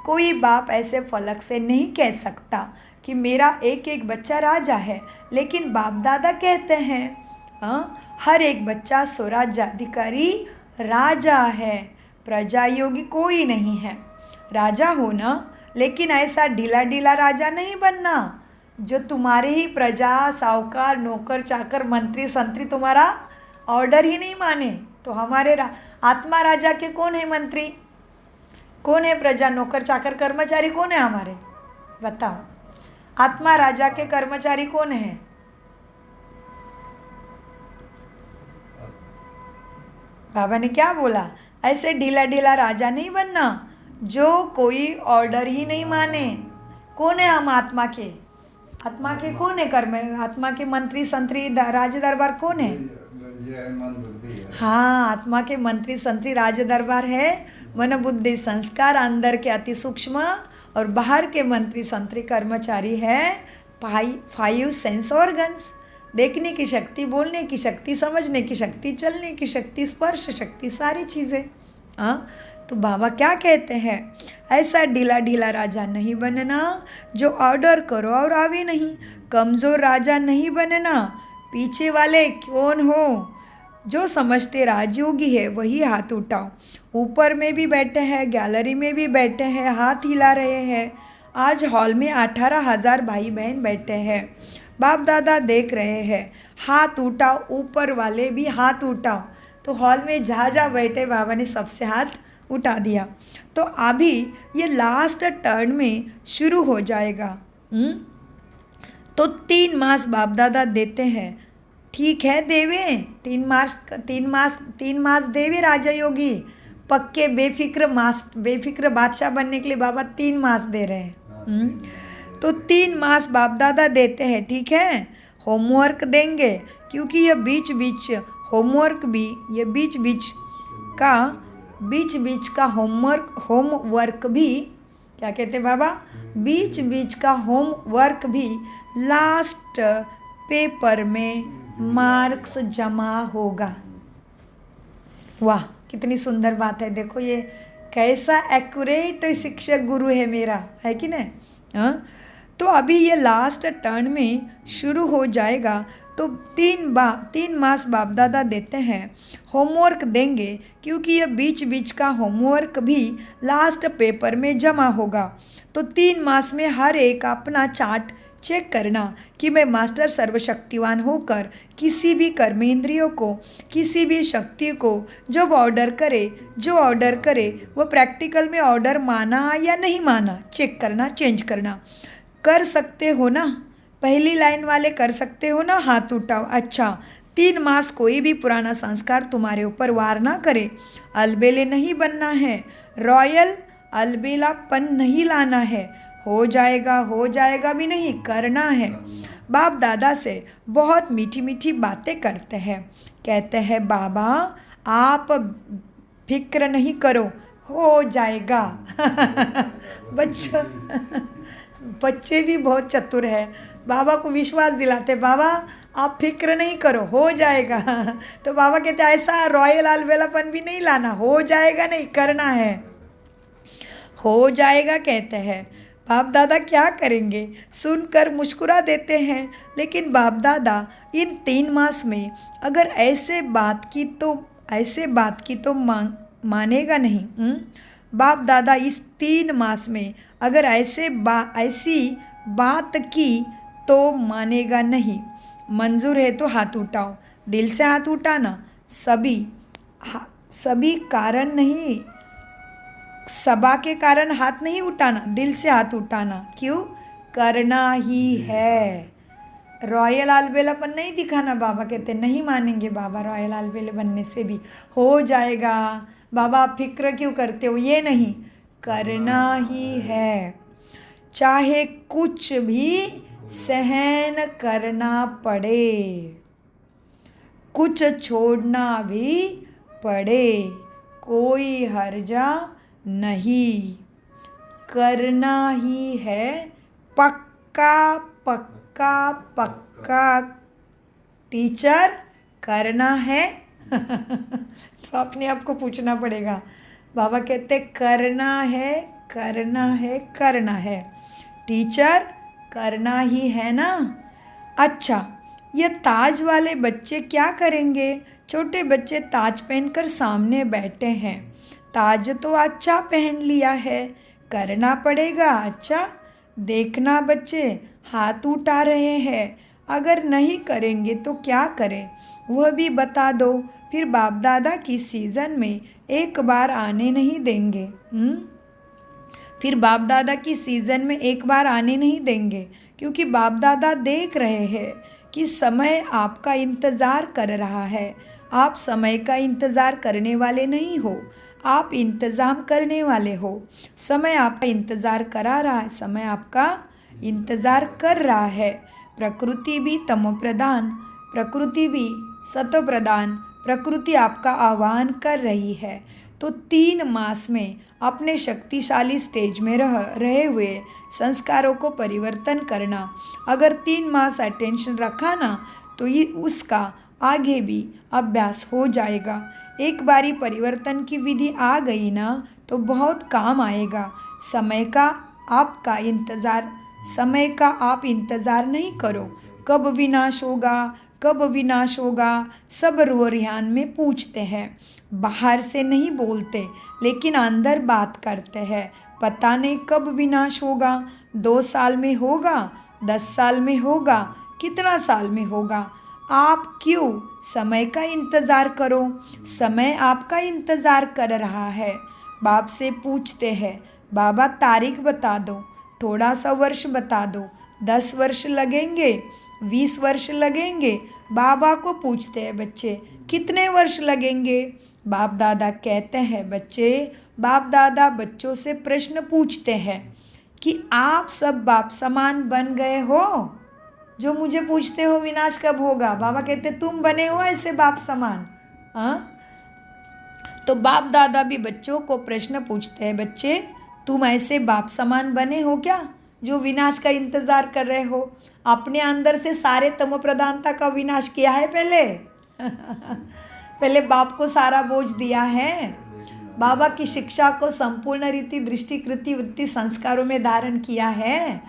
कोई बाप ऐसे फलक से नहीं कह सकता कि मेरा एक एक बच्चा राजा है, लेकिन बाप दादा कहते हैं हर एक बच्चा स्वराज्याधिकारी राजा है, प्रजा योगी कोई नहीं है। राजा होना, लेकिन ऐसा ढीला ढीला राजा नहीं बनना जो तुम्हारे ही प्रजा, साहूकार, नौकर चाकर, मंत्री संतरी तुम्हारा ऑर्डर ही नहीं माने। तो हमारे आत्मा राजा के कौन है मंत्री, कौन है प्रजा, नौकर चाकर, कर्मचारी कौन है हमारे, बताओ। आत्मा राजा के कर्मचारी कौन है? बाबा ने क्या बोला, ऐसे ढीला ढीला राजा नहीं बनना जो कोई ऑर्डर ही नहीं माने। कौन है हम आत्मा के? आत्मा के कौन है कर्म? आत्मा के मंत्री संतरी राज दरबार कौन है? ये मन बुद्धि है। हाँ, आत्मा के मंत्री संतरी राज दरबार है। मन बुद्धि संस्कार अंदर के अति सूक्ष्म और बाहर के मंत्री संतरी कर्मचारी है 5 सेंस ऑर्गन्स। देखने की शक्ति, बोलने की शक्ति, समझने की शक्ति, चलने की शक्ति, स्पर्श शक्ति, सारी चीज़ें। हाँ, तो बाबा क्या कहते हैं, ऐसा ढीला ढीला राजा नहीं बनना जो ऑर्डर करो और आवे नहीं। कमज़ोर राजा नहीं बनना। पीछे वाले कौन हो? जो समझते राजयोगी है वही हाथ उठाओ। ऊपर में भी बैठे हैं, गैलरी में भी बैठे हैं, हाथ हिला रहे हैं। आज हॉल में 18,000 भाई बहन बैठे हैं, बाप दादा देख रहे हैं। हाथ उठाओ, ऊपर वाले भी हाथ उठाओ। तो हॉल में जहाँ जहाँ बैठे बाबा ने सबसे हाथ उठा दिया। तो अभी ये लास्ट टर्न में शुरू हो जाएगा। तो 3 मास बाप दादा देते हैं, ठीक है देवे, 3 मास देवे राजा योगी। पक्के बेफिक्र बादशाह बनने के लिए बाबा 3 मास दे रहे हैं। तो 3 मास बाप दादा देते हैं, ठीक है। होमवर्क देंगे, क्योंकि ये बीच बीच होमवर्क भी, ये बीच बीच का होमवर्क भी, क्या कहते हैं बाबा, बीच बीच का होमवर्क भी लास्ट पेपर में मार्क्स जमा होगा। वाह, कितनी सुंदर बात है। देखो ये कैसा एक्यूरेट शिक्षक गुरु है मेरा, है कि नहीं? हाँ, तो अभी ये लास्ट टर्न में शुरू हो जाएगा। तो 3 मास बाप दादा देते हैं, होमवर्क देंगे, क्योंकि ये बीच बीच का होमवर्क भी लास्ट पेपर में जमा होगा। तो 3 मास में हर एक अपना चार्ट चेक करना कि मैं मास्टर सर्वशक्तिवान होकर किसी भी कर्मेंद्रियों को, किसी भी शक्ति को जब ऑर्डर करे वो प्रैक्टिकल में ऑर्डर माना या नहीं माना, चेक करना, चेंज करना। कर सकते हो ना? पहली लाइन वाले कर सकते हो ना? हाथ उठाओ। अच्छा, 3 मास कोई भी पुराना संस्कार तुम्हारे ऊपर वार ना करे। अलबेले नहीं बनना है, रॉयल अलबेलापन नहीं लाना है। हो जाएगा भी नहीं, करना है। बाप दादा से बहुत मीठी मीठी बातें करते हैं, कहते हैं बाबा आप फिक्र नहीं करो, हो जाएगा। बच्चे भी बहुत चतुर है, बाबा को विश्वास दिलाते, बाबा आप फिक्र नहीं करो, हो जाएगा। तो बाबा कहते ऐसा रॉयल अलबेलापन भी नहीं लाना, हो जाएगा नहीं, करना है। हो जाएगा कहते हैं। बाप दादा क्या करेंगे? सुनकर मुस्कुरा देते हैं, लेकिन बाप दादा इन 3 मास में अगर ऐसे बात की तो मानेगा नहीं। बाप दादा इस 3 मास में अगर ऐसी बात की तो मानेगा नहीं। मंजूर है तो हाथ उठाओ, दिल से हाथ उठाना। सभी कारण नहीं, सभा के कारण हाथ नहीं उठाना, दिल से हाथ उठाना। क्यों? करना ही है। रॉयल अलबेलापन नहीं दिखाना। बाबा कहते नहीं मानेंगे बाबा रॉयल अलबेले बनने से भी। हो जाएगा बाबा, आप फिक्र क्यों करते हो? ये नहीं, करना ही है। चाहे कुछ भी सहन करना पड़े, कुछ छोड़ना भी पड़े, कोई हर्जा नहीं, करना ही है। पक्का पक्का पक्का टीचर, करना है। तो अपने आप को पूछना पड़ेगा। बाबा कहते करना है, करना है, करना है। टीचर करना ही है ना। अच्छा, ये ताज वाले बच्चे क्या करेंगे? छोटे बच्चे ताज पहनकर सामने बैठे हैं। ताज तो अच्छा पहन लिया है, करना पड़ेगा। अच्छा, देखना बच्चे हाथ उठा रहे हैं, अगर नहीं करेंगे तो क्या करें वह भी बता दो। फिर बाप दादा की सीज़न में एक बार आने नहीं देंगे। फिर बाप दादा की सीज़न में एक बार आने नहीं देंगे, क्योंकि बाप दादा देख रहे हैं कि समय आपका इंतज़ार कर रहा है। आप समय का इंतज़ार करने वाले नहीं हो, आप इंतज़ाम करने वाले हो। समय आपका इंतज़ार करा रहा है, समय आपका इंतज़ार कर रहा है। प्रकृति भी तमो प्रधान, प्रकृति भी सतो प्रधान, प्रकृति आपका आह्वान कर रही है। तो 3 मास में अपने शक्तिशाली स्टेज में रहे हुए संस्कारों को परिवर्तन करना। अगर 3 मास अटेंशन रखा ना तो ये उसका आगे भी अभ्यास हो जाएगा। एक बारी परिवर्तन की विधि आ गई ना तो बहुत काम आएगा। समय का आप इंतज़ार नहीं करो, कब विनाश होगा, कब विनाश होगा। सब रूहान में पूछते हैं, बाहर से नहीं बोलते लेकिन अंदर बात करते हैं। पता नहीं कब विनाश होगा, 2 साल में होगा, 10 साल में होगा, कितना साल में होगा। आप क्यों समय का इंतज़ार करो, समय आपका इंतज़ार कर रहा है। बाप से पूछते हैं, बाबा तारीख बता दो, थोड़ा सा वर्ष बता दो, 10 वर्ष लगेंगे, 20 वर्ष लगेंगे। बाबा को पूछते हैं बच्चे कितने वर्ष लगेंगे। बाप दादा कहते हैं बच्चे, बाप दादा बच्चों से प्रश्न पूछते हैं कि आप सब बाप समान बन गए हो, जो मुझे पूछते हो विनाश कब होगा। बाबा कहते तुम बने हो ऐसे बाप समान। तो बाप दादा भी बच्चों को प्रश्न पूछते हैं, बच्चे तुम ऐसे बाप समान बने हो क्या, जो विनाश का इंतज़ार कर रहे हो। अपने अंदर से सारे तमो प्रधानता का विनाश किया है पहले बाप को सारा बोझ दिया है। बाबा की शिक्षा को संपूर्ण रीति दृष्टि कृति वृत्ति संस्कारों में धारण किया है।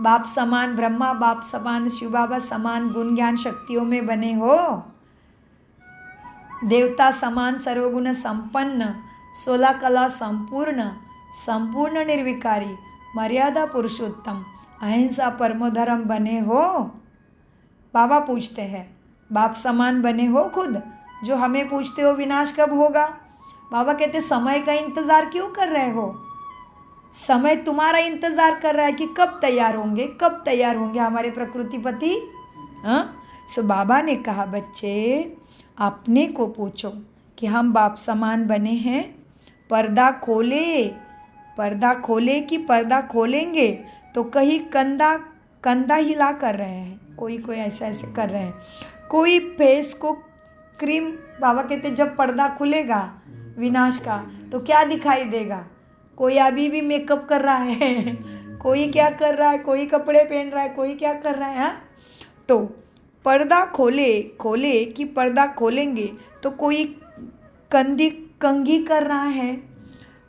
बाप समान ब्रह्मा, बाप समान शिव बाबा समान गुण ज्ञान शक्तियों में बने हो। देवता समान सर्वगुण संपन्न, 16 कला संपूर्ण, संपूर्ण निर्विकारी, मर्यादा पुरुषोत्तम, अहिंसा परमो धर्म बने हो। बाबा पूछते हैं, बाप समान बने हो खुद, जो हमें पूछते हो विनाश कब होगा। बाबा कहते समय का इंतज़ार क्यों कर रहे हो। समय तुम्हारा इंतज़ार कर रहा है कि कब तैयार होंगे हमारे प्रकृतिपति। सो बाबा ने कहा बच्चे अपने को पूछो कि हम बाप समान बने हैं। पर्दा खोले कि पर्दा खोलेंगे तो कहीं कंधा हिला कर रहे हैं, कोई ऐसे कर रहे हैं। कोई फेस को क्रीम, बाबा कहते जब पर्दा खुलेगा विनाश का तो क्या दिखाई देगा। कोई अभी भी मेकअप कर रहा है, कोई क्या कर रहा है, कोई कपड़े पहन रहा है, कोई क्या कर रहा है। तो पर्दा खोले कि पर्दा खोलेंगे तो कोई कंघी कर रहा है,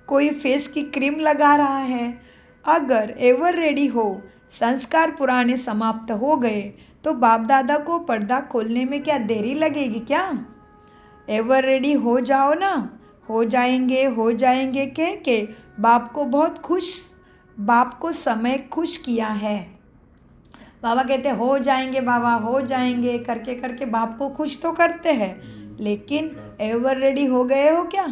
कोई फेस की क्रीम लगा रहा है। अगर एवर रेडी हो, संस्कार पुराने समाप्त हो गए तो बाप दादा को पर्दा खोलने में क्या देरी लगेगी क्या। एवर रेडी हो जाओ ना, हो जाएंगे के बाप को समय खुश किया है। बाबा कहते हो जाएंगे बाबा, हो जाएंगे करके बाप को खुश तो करते हैं, लेकिन एवर रेडी हो गए हो क्या।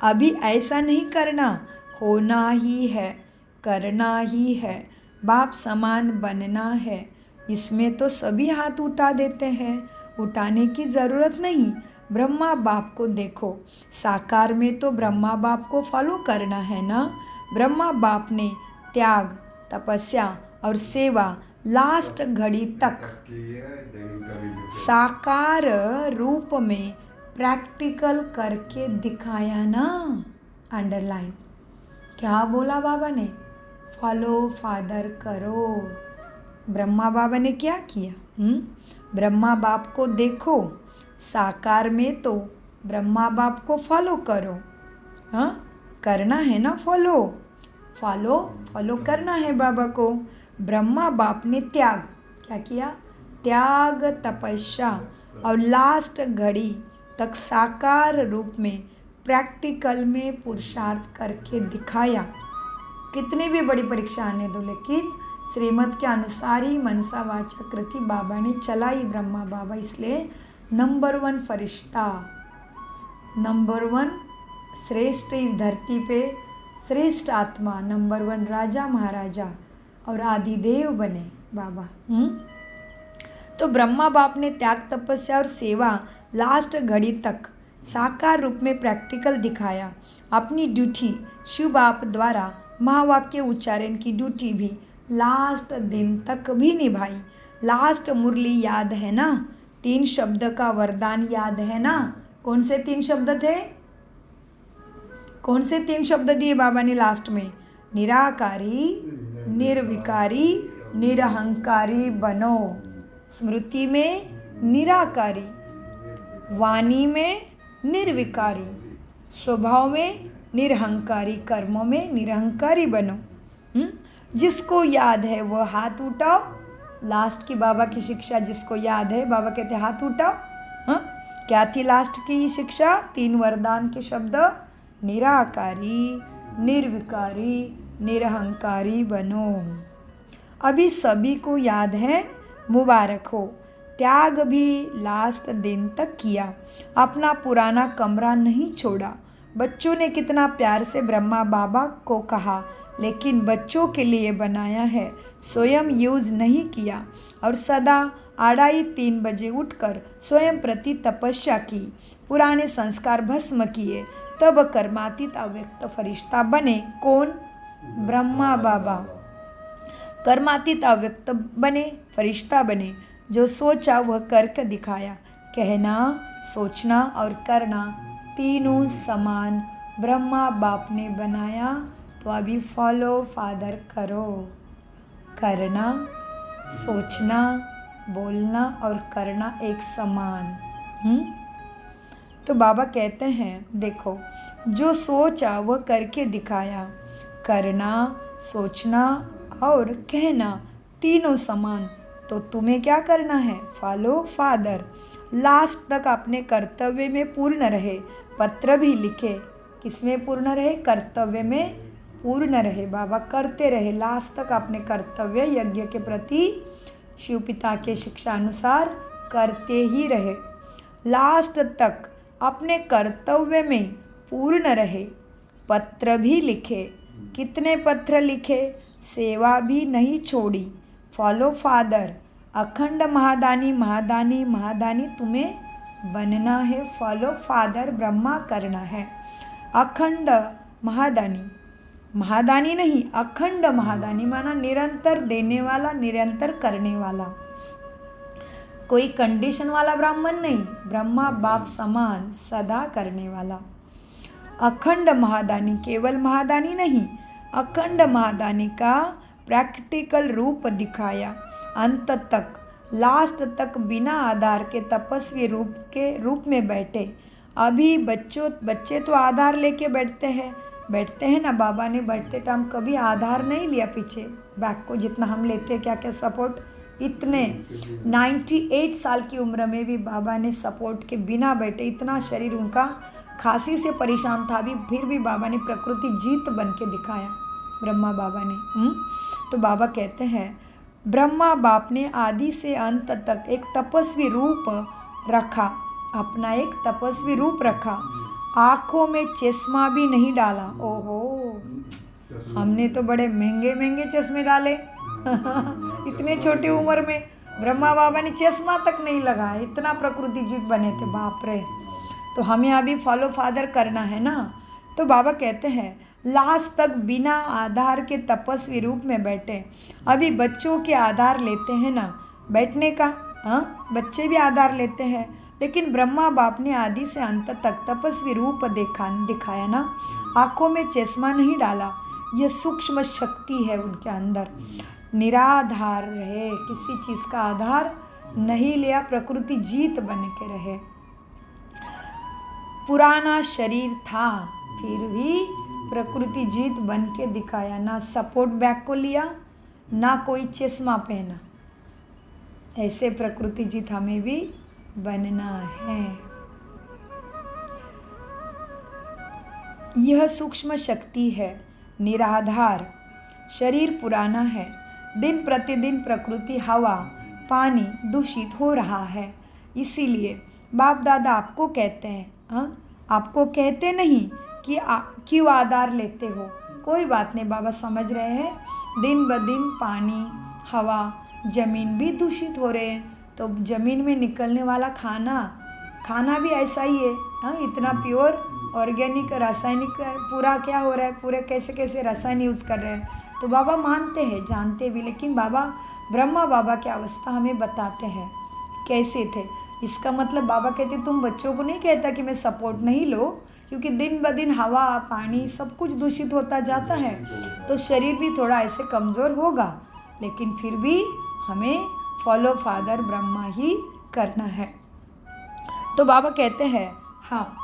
अभी ऐसा नहीं करना, होना ही है, करना ही है, बाप समान बनना है। इसमें तो सभी हाथ उठा देते हैं, उठाने की ज़रूरत नहीं। ब्रह्मा बाप को देखो, साकार में तो ब्रह्मा बाप को फॉलो करना है ना। ब्रह्मा बाप ने त्याग, तपस्या और सेवा लास्ट घड़ी तक साकार रूप में प्रैक्टिकल करके दिखाया ना। अंडरलाइन क्या बोला बाबा ने, फॉलो फादर करो। ब्रह्मा बाबा ने क्या किया। ब्रह्मा बाप को देखो, साकार में तो ब्रह्मा बाप को फॉलो करो। करना है ना फॉलो करना है बाबा को। ब्रह्मा बाप ने त्याग, क्या किया? त्याग, तपस्या और लास्ट घड़ी तक साकार रूप में प्रैक्टिकल में पुरुषार्थ करके दिखाया। कितनी भी बड़ी परीक्षा आने दो, लेकिन श्रीमत के अनुसार ही मनसा वाचा कृति बाबा ने चलाई ब्रह्मा बाबा। इसलिए नंबर 1 फरिश्ता, नंबर 1 श्रेष्ठ इस धरती पे, श्रेष्ठ आत्मा, नंबर 1 राजा महाराजा और आदिदेव बने बाबा। तो ब्रह्मा बाप ने त्याग, तपस्या और सेवा लास्ट घड़ी तक साकार रूप में प्रैक्टिकल दिखाया। अपनी ड्यूटी शिव बाप द्वारा महावाक्य उच्चारण की ड्यूटी भी लास्ट दिन तक भी निभाई। लास्ट मुरली याद है ना? 3 शब्द का वरदान याद है ना? कौन से 3 शब्द थे? कौन से 3 शब्द दिए बाबा ने लास्ट में? निराकारी, निर्विकारी, निरहंकारी बनो। स्मृति में निराकारी, वाणी में निर्विकारी, स्वभाव में निरहंकारी, कर्मों में निरहंकारी बनो। जिसको याद है वह हाथ उठाओ। लास्ट की बाबा की शिक्षा जिसको याद है, बाबा कहते हाथ उठाओ। हाँ, क्या थी लास्ट की शिक्षा? 3 वरदान के शब्द, निराकारी, निर्विकारी, निरहंकारी बनो। अभी सभी को याद है, मुबारक हो। त्याग भी लास्ट दिन तक किया, अपना पुराना कमरा नहीं छोड़ा। बच्चों ने कितना प्यार से ब्रह्मा बाबा को कहा, लेकिन बच्चों के लिए बनाया है, स्वयं यूज़ नहीं किया। और सदा 2:30 बजे उठकर स्वयं प्रति तपस्या की, पुराने संस्कार भस्म किए, तब कर्मातीत अव्यक्त फरिश्ता बने। कौन? ब्रह्मा बाबा। कर्मातीत अव्यक्त बने, फरिश्ता बने। जो सोचा वह करके दिखाया। कहना, सोचना और करना तीनों समान ब्रह्मा बाप ने बनाया। तो अभी फॉलो फादर करो। करना, सोचना, बोलना और करना एक समान। तो बाबा कहते हैं, देखो, जो सोचा वह करके दिखाया। करना, सोचना और कहना तीनों समान। तो तुम्हें क्या करना है? Follow father. लास्ट तक अपने कर्तव्य में पूर्ण रहे। पत्र भी लिखे, किसमें पूर्ण रहे? कर्तव्य में पूर्ण रहे। बाबा करते रहे लास्ट तक अपने कर्तव्य, यज्ञ के प्रति शिव पिता के शिक्षा अनुसार करते ही रहे। लास्ट तक अपने कर्तव्य में पूर्ण रहे। पत्र भी लिखे। कितने पत्र लिखे? सेवा भी नहीं छोड़ी। Follow father. अखंड महादानी, महादानी, महादानी तुम्हें बनना है। फॉलो फादर, ब्रह्मा करना है। अखंड महादानी, महादानी नहीं, अखंड महादानी माना निरंतर देने वाला, निरंतर करने वाला। कोई कंडीशन वाला ब्राह्मण नहीं, ब्रह्मा बाप समान सदा करने वाला। अखंड महादानी, केवल महादानी नहीं, अखंड महादानी का प्रैक्टिकल रूप दिखाया। अंत तक, लास्ट तक बिना आधार के तपस्वी रूप में बैठे। अभी बच्चे तो आधार लेके बैठते हैं ना। बाबा ने बैठते टाइम कभी आधार नहीं लिया पीछे बैक को, जितना हम लेते हैं क्या क्या सपोर्ट। इतने 98 साल की उम्र में भी बाबा ने सपोर्ट के बिना बैठे। इतना शरीर उनका खांसी से परेशान था भी, फिर भी बाबा ने प्रकृति जीत बन के दिखाया, ब्रह्मा बाबा ने। तो बाबा कहते हैं, ब्रह्मा बाप ने आदि से अंत तक एक तपस्वी रूप रखा, अपना एक तपस्वी रूप रखा। आँखों में चश्मा भी नहीं डाला। ओहो, हमने तो बड़े महंगे महंगे चश्मे डाले इतने छोटी उम्र में। ब्रह्मा बाबा ने चश्मा तक नहीं लगाया, इतना प्रकृति जीत बने थे, बाप रे। तो हमें अभी फॉलो फादर करना है ना। तो बाबा कहते हैं, लास्ट तक बिना आधार के तपस्वी रूप में बैठे। अभी बच्चों के आधार लेते हैं ना बैठने का। हाँ, बच्चे भी आधार लेते हैं, लेकिन ब्रह्मा बाप ने आदि से अंत तक तपस्वी रूप दिखाया ना। आँखों में चश्मा नहीं डाला, यह सूक्ष्म शक्ति है उनके अंदर। निराधार रहे, किसी चीज़ का आधार नहीं लिया, प्रकृति जीत बन के रहे। पुराना शरीर था फिर भी प्रकृति जीत बन के दिखाया। ना सपोर्ट बैक को लिया, ना कोई चश्मा पहना। ऐसे प्रकृति जीत हमें भी बनना है। यह सूक्ष्म शक्ति है, निराधार। शरीर पुराना है। दिन प्रतिदिन प्रकृति, हवा, पानी दूषित हो रहा है। इसीलिए बाप दादा आपको कहते हैं, आपको कहते नहीं कि क्यों आधार लेते हो। कोई बात नहीं, बाबा समझ रहे हैं। दिन ब दिन पानी, हवा, ज़मीन भी दूषित हो रहे हैं। तो ज़मीन में निकलने वाला खाना भी ऐसा ही है। इतना प्योर ऑर्गेनिक रासायनिक पूरा क्या हो रहा है, पूरे कैसे कैसे रसायन यूज़ कर रहे हैं। तो बाबा मानते हैं, जानते भी, लेकिन बाबा ब्रह्मा बाबा की अवस्था हमें बताते हैं कैसे थे। इसका मतलब बाबा कहते तुम बच्चों को नहीं कहता कि मैं सपोर्ट नहीं लो, क्योंकि दिन ब दिन हवा, पानी सब कुछ दूषित होता जाता है, तो शरीर भी थोड़ा ऐसे कमज़ोर होगा, लेकिन फिर भी हमें फॉलो फादर ब्रह्मा ही करना है। तो बाबा कहते हैं हाँ,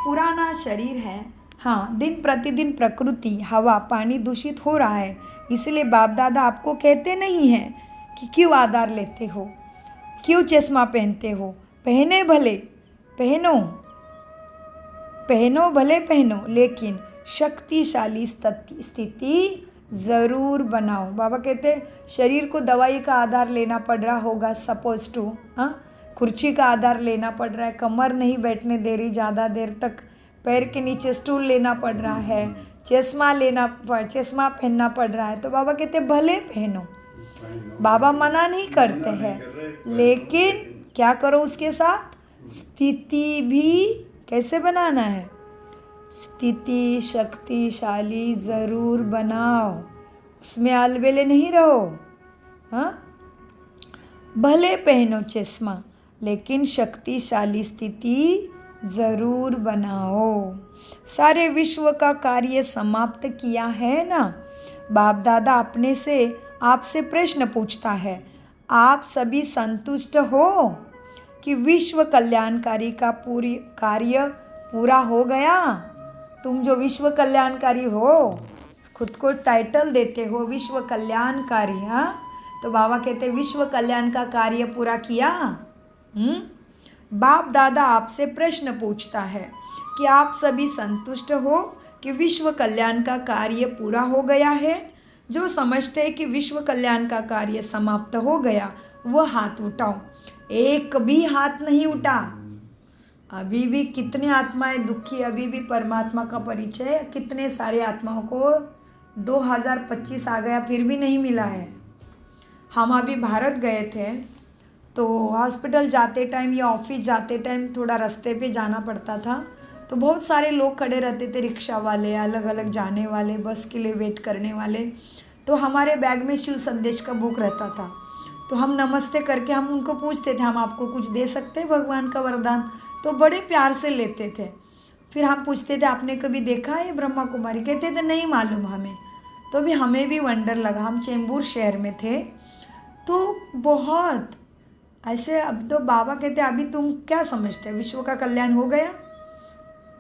पुराना शरीर है। हाँ, दिन प्रतिदिन प्रकृति, हवा, पानी दूषित हो रहा है। इसलिए बाप दादा आपको कहते नहीं हैं कि क्यों आधार लेते हो, क्यों चश्मा पहनते हो। पहने भले पहनो, लेकिन शक्तिशाली स्थिति ज़रूर बनाओ। बाबा कहते शरीर को दवाई का आधार लेना पड़ रहा होगा, सपोज टू, कुर्सी का आधार लेना पड़ रहा है, कमर नहीं बैठने दे रही ज़्यादा देर तक, पैर के नीचे स्टूल लेना पड़ रहा है, चश्मा पहनना पड़ रहा है। तो बाबा कहते भले पहनो, बाबा मना नहीं करते हैं, लेकिन क्या करो उसके साथ, स्थिति भी कैसे बनाना है, स्थिति शक्तिशाली ज़रूर बनाओ, उसमें अलबेले नहीं रहो। भले पहनो चश्मा, लेकिन शक्तिशाली स्थिति ज़रूर बनाओ। सारे विश्व का कार्य समाप्त किया है ना। बाप दादा अपने से आपसे प्रश्न पूछता है, आप सभी संतुष्ट हो कि विश्व कल्याणकारी का पूरी कार्य पूरा हो गया। तुम जो विश्व कल्याणकारी हो, खुद को टाइटल देते हो विश्व कल्याणकारी, तो बाबा कहते विश्व कल्याण का कार्य पूरा किया। बाप दादा आपसे प्रश्न पूछता है कि आप सभी संतुष्ट हो कि विश्व कल्याण का कार्य पूरा हो गया है। जो समझते हैं कि विश्व कल्याण का कार्य समाप्त हो गया, वह हाथ उठाओ। एक भी हाथ नहीं उठा। अभी भी कितने आत्माएं दुखी, अभी भी परमात्मा का परिचय कितने सारे आत्माओं को 2025 आ गया फिर भी नहीं मिला है। हम अभी भारत गए थे, तो हॉस्पिटल जाते टाइम या ऑफिस जाते टाइम थोड़ा रास्ते पे जाना पड़ता था, तो बहुत सारे लोग खड़े रहते थे, रिक्शा वाले, अलग अलग जाने वाले, बस के लिए वेट करने वाले। तो हमारे बैग में शिव संदेश का बुक रहता था, तो हम नमस्ते करके हम उनको पूछते थे हम आपको कुछ दे सकते हैं भगवान का वरदान, तो बड़े प्यार से लेते थे। फिर हम पूछते थे आपने कभी देखा है ब्रह्मा कुमारी, कहते थे नहीं मालूम हमें। तो भी हमें भी वंडर लगा। हम चेंबूर शहर में थे, तो बहुत ऐसे। अब तो बाबा कहते अभी तुम क्या समझते हो, विश्व का कल्याण हो गया?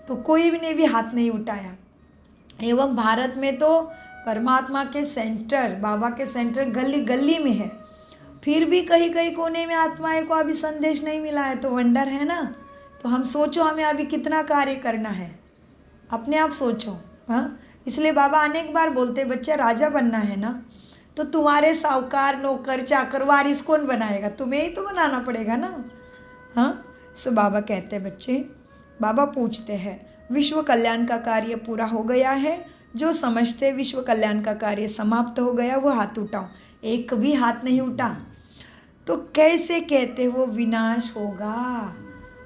तो कोई भी ने भी हाथ नहीं उठाया। एवं भारत में तो परमात्मा के सेंटर, बाबा के सेंटर गली गली में है, फिर भी कहीं कहीं कोने में आत्माएं को अभी संदेश नहीं मिला है। तो वंडर है ना। तो हम सोचो हमें अभी कितना कार्य करना है, अपने आप सोचो। इसलिए बाबा अनेक बार बोलते बच्चा राजा बनना है ना, तो तुम्हारे साहूकार, नौकर, चाकर, वारिस कौन बनाएगा? तुम्हें ही तो बनाना पड़ेगा ना। सो बाबा कहते बच्चे, बाबा पूछते हैं विश्व कल्याण का कार्य पूरा हो गया है? जो समझते विश्व कल्याण का कार्य समाप्त हो गया वो हाथ उठाओ। एक भी हाथ नहीं उठा। तो कैसे कहते वो विनाश होगा?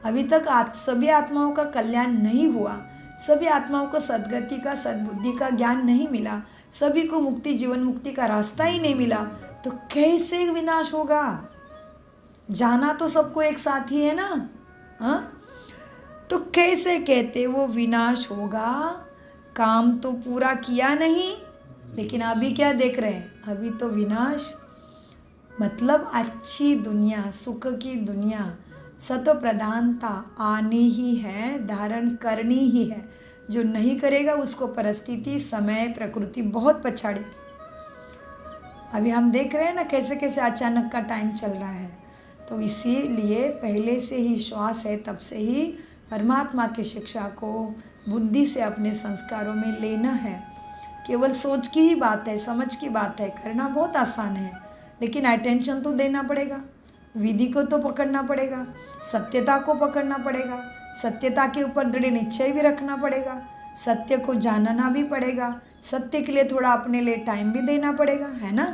अभी तक सभी आत्माओं का कल्याण नहीं हुआ, सभी आत्माओं को सद्गति का, सद्बुद्धि का ज्ञान नहीं मिला, सभी को मुक्ति, जीवन मुक्ति का रास्ता ही नहीं मिला, तो कैसे विनाश होगा? जाना तो सबको एक साथ ही है ना। तो कैसे कहते वो विनाश होगा? काम तो पूरा किया नहीं, लेकिन अभी क्या देख रहे हैं? अभी तो विनाश, मतलब अच्छी दुनिया, सुख की दुनिया, सतो प्रधानता आनी ही है, धारण करनी ही है। जो नहीं करेगा उसको परिस्थिति, समय, प्रकृति बहुत पछाड़ेगी। अभी हम देख रहे हैं ना कैसे कैसे अचानक का टाइम चल रहा है। तो इसीलिए पहले से ही श्वास है, तब से ही परमात्मा की शिक्षा को बुद्धि से अपने संस्कारों में लेना है। केवल सोच की ही बात है, समझ की बात है, करना बहुत आसान है, लेकिन अटेंशन तो देना पड़ेगा, विधि को तो पकड़ना पड़ेगा, सत्यता को पकड़ना पड़ेगा, सत्यता के ऊपर दृढ़ निश्चय भी रखना पड़ेगा, सत्य को जानना भी पड़ेगा, सत्य के लिए थोड़ा अपने लिए टाइम भी देना पड़ेगा, है ना।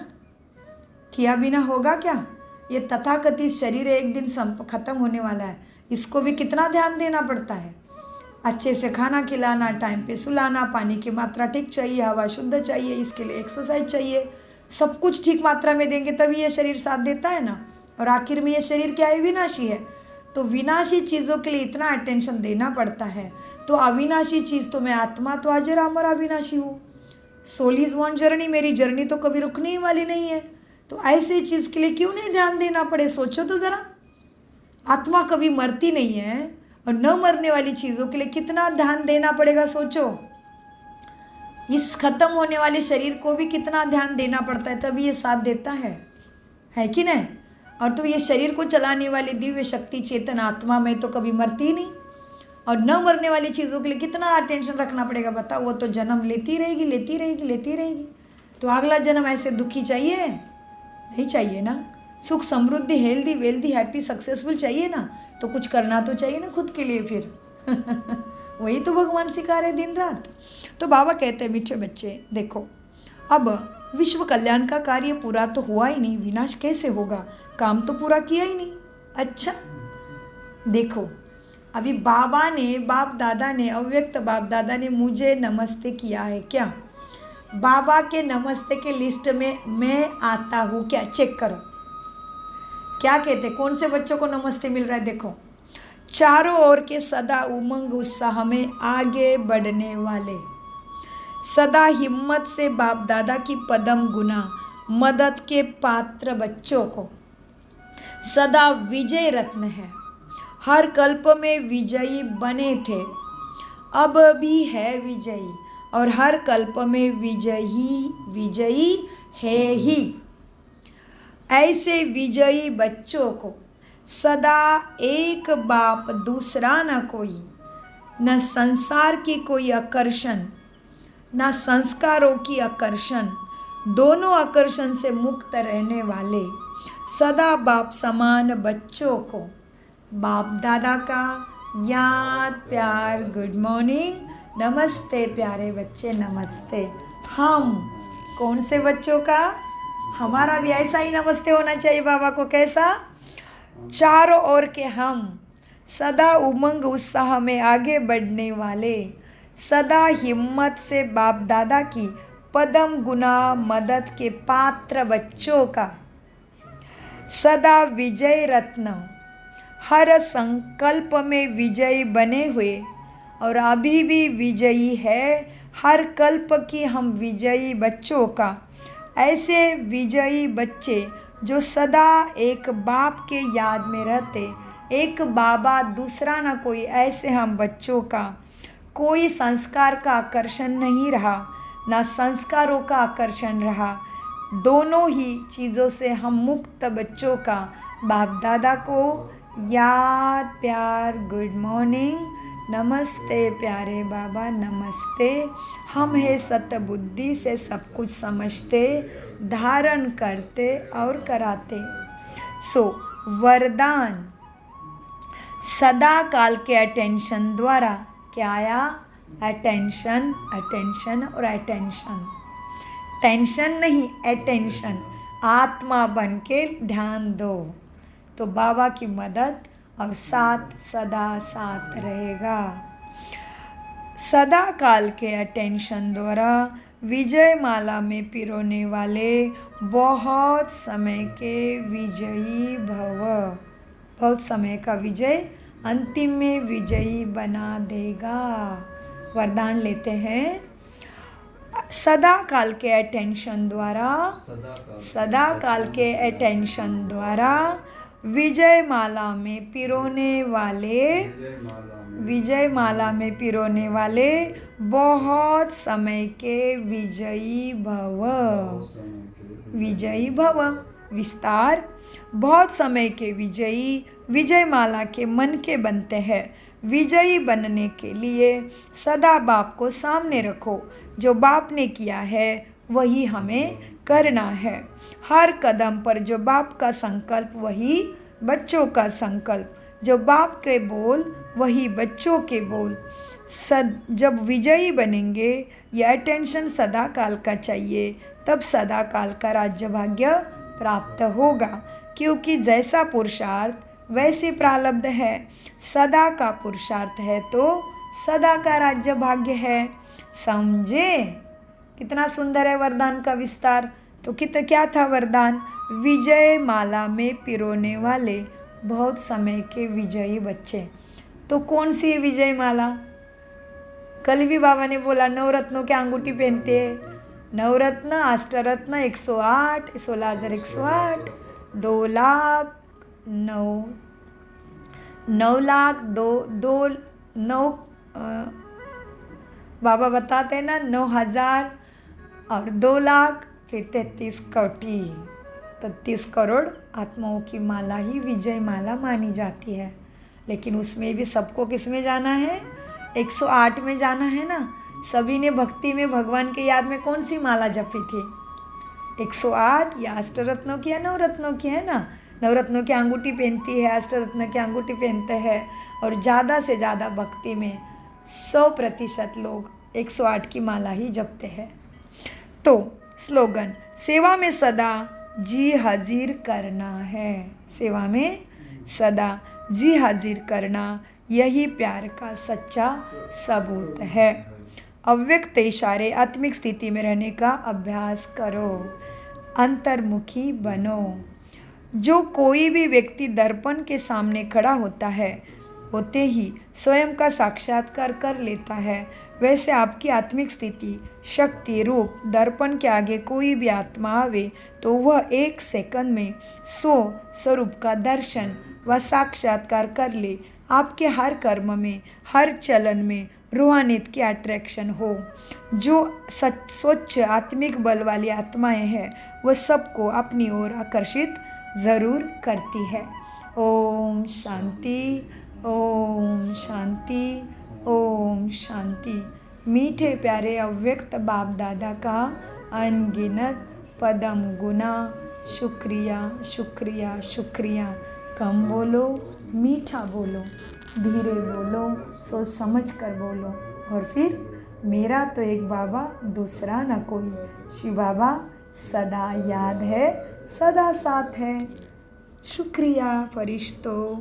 किया बिना होगा क्या। ये तथाकथित शरीर एक दिन ख़त्म होने वाला है, इसको भी कितना ध्यान देना पड़ता है। अच्छे से खाना खिलाना, टाइम पे सुलाना, पानी की मात्रा ठीक चाहिए, हवा शुद्ध चाहिए, इसके लिए एक्सरसाइज चाहिए, सब कुछ ठीक मात्रा में देंगे तभी ये शरीर साथ देता है ना। और आखिर में ये शरीर क्या है, विनाशी है। तो विनाशी चीज़ों के लिए इतना अटेंशन देना पड़ता है, तो अविनाशी चीज़ तो मैं आत्मा तो अजर अमर अविनाशी हूँ। सोल इज़ वन जर्नी, मेरी जर्नी तो कभी रुकने ही वाली नहीं है। तो ऐसे चीज़ के लिए क्यों नहीं ध्यान देना पड़े। सोचो तो ज़रा, आत्मा कभी मरती नहीं है और न मरने वाली चीज़ों के लिए कितना ध्यान देना पड़ेगा। सोचो, इस खत्म होने वाले शरीर को भी कितना ध्यान देना पड़ता है, तभी ये साथ देता है कि नहीं। और तो ये शरीर को चलाने वाली दिव्य शक्ति चेतन आत्मा में तो कभी मरती नहीं, और न मरने वाली चीज़ों के लिए कितना अटेंशन रखना पड़ेगा। बताओ, वो तो जन्म लेती रहेगी, लेती रहेगी, लेती रहेगी। तो अगला जन्म ऐसे दुखी चाहिए नहीं, चाहिए ना। सुख समृद्धि, हेल्दी वेल्दी हैप्पी सक्सेसफुल चाहिए ना। तो कुछ करना तो चाहिए ना खुद के लिए फिर वही तो भगवान सिखा रहे दिन रात। तो बाबा कहते हैं, मीठे बच्चे देखो, अब विश्व कल्याण का कार्य पूरा तो हुआ ही नहीं, विनाश कैसे होगा, काम तो पूरा किया ही नहीं। अच्छा देखो, अभी बाबा ने, बाप दादा ने, अव्यक्त बाप दादा ने मुझे नमस्ते किया है क्या। बाबा के नमस्ते के लिस्ट में मैं आता हूँ क्या, चेक करो। क्या कहते, कौन से बच्चों को नमस्ते मिल रहा है। देखो, चारों ओर के सदा उमंग उत्साह में आगे बढ़ने वाले, सदा हिम्मत से बाप दादा की पदम गुना मदद के पात्र बच्चों को, सदा विजय रत्न है, हर कल्प में विजयी बने थे, अब भी है विजयी, और हर कल्प में विजयी है ही। ऐसे विजयी बच्चों को सदा एक बाप दूसरा न कोई, न संसार की कोई आकर्षण, न संस्कारों की आकर्षण, दोनों आकर्षण से मुक्त रहने वाले सदा बाप समान बच्चों को बाप दादा का याद, प्यार, गुड मॉर्निंग, नमस्ते प्यारे बच्चे, नमस्ते। हम कौन से बच्चों का, हमारा भी ऐसा ही नमस्ते होना चाहिए बाबा को। कैसा, चारों ओर के हम, सदा उमंग उत्साह में आगे बढ़ने वाले, सदा हिम्मत से बाप दादा की पदम गुना मदद के पात्र बच्चों का, सदा विजय रत्न, हर संकल्प में विजयी बने हुए और अभी भी विजयी है, हर कल्प की हम विजयी बच्चों का। ऐसे विजयी बच्चे जो सदा एक बाप के याद में रहते, एक बाबा दूसरा ना कोई, ऐसे हम बच्चों का कोई संस्कार का आकर्षण नहीं रहा, ना संस्कारों का आकर्षण रहा, दोनों ही चीज़ों से हम मुक्त बच्चों का बाप दादा को याद, प्यार, गुड मॉर्निंग, नमस्ते प्यारे बाबा, नमस्ते। हम है सत्य बुद्धि से सब कुछ समझते, धारण करते और कराते। सो वरदान सदा काल के अटेंशन द्वारा क्या आया, अटेंशन, अटेंशन और अटेंशन। टेंशन नहीं, अटेंशन, आत्मा बन के ध्यान दो तो बाबा की मदद और साथ सदा साथ रहेगा। सदा काल के अटेंशन द्वारा विजय माला में पिरोने वाले बहुत समय के विजयी भव, बहुत समय का विजय अंतिम में विजयी बना देगा। वरदान लेते हैं, सदा काल के अटेंशन द्वारा, सदा काल के अटेंशन द्वारा विजय माला में पिरोने वाले विजय माला में पिरोने वाले बहुत समय के विजयी भव। विजयी भव विस्तार। बहुत समय के विजयी विजय माला के मन के बनते हैं। विजयी बनने के लिए सदा बाप को सामने रखो। जो बाप ने किया है वही हमें करना है। हर कदम पर जो बाप का संकल्प वही बच्चों का संकल्प। जो बाप के बोल वही बच्चों के बोल। जब विजयी बनेंगे ये अटेंशन सदा काल का चाहिए, तब सदा काल का राज्य भाग्य प्राप्त होगा। क्योंकि जैसा पुरुषार्थ वैसे प्रारब्ध है। सदा का पुरुषार्थ है तो सदा का राज्य भाग्य है। समझे? कितना सुंदर है वरदान का विस्तार। तो क्या था वरदान? विजय माला में पिरोने वाले बहुत समय के विजयी बच्चे। तो कौन सी है विजय माला? कल भी बाबा ने बोला नवरत्नों के अंगूठी पहनते हैं। नवरत्न, अष्टरत्न 108, 16,108, 2 लाख 9 लाख 9 बाबा बताते हैं ना 9,000 और 2 लाख फिर 33 करोड़ आत्माओं की माला ही विजय माला मानी जाती है। लेकिन उसमें भी सबको किस में जाना है? 108 में जाना है ना। सभी ने भक्ति में भगवान के याद में कौन सी माला जपी थी? 108 या अष्टरत्नों की या नवरत्नों की है ना। नवरत्नों की अंगूठी पहनती है, अष्टरत्नों की अंगूठी पहनते हैं। और ज़्यादा से ज़्यादा भक्ति में 100% लोग 108 की माला ही जपते हैं। तो स्लोगन, सेवा में सदा जी हाजिर करना है। सेवा में सदा जी हाजिर करना यही प्यार का सच्चा सबूत है। अव्यक्त इशारे आत्मिक स्थिति में रहने का अभ्यास करो। अंतर्मुखी बनो। जो कोई भी व्यक्ति दर्पण के सामने खड़ा होता है होते ही स्वयं का साक्षात्कार कर लेता है, वैसे आपकी आत्मिक स्थिति शक्ति रूप दर्पण के आगे कोई भी आत्मा आवे तो वह 1 सेकंड में 100 स्वरूप का दर्शन व साक्षात्कार कर ले। आपके हर कर्म में, हर चलन में रूहानियत की अट्रैक्शन हो। जो स्वच्छ आत्मिक बल वाली आत्माएं हैं वह सबको अपनी ओर आकर्षित ज़रूर करती है। ओम शांति, ओम शांति, ओम शांति। मीठे प्यारे अव्यक्त बाप दादा का अनगिनत पदम गुना शुक्रिया शुक्रिया शुक्रिया। कम बोलो, मीठा बोलो, धीरे बोलो, सोच समझ कर बोलो। और फिर मेरा तो एक बाबा दूसरा न कोई। शिव बाबा सदा याद है, सदा साथ है। शुक्रिया फरिश्तों।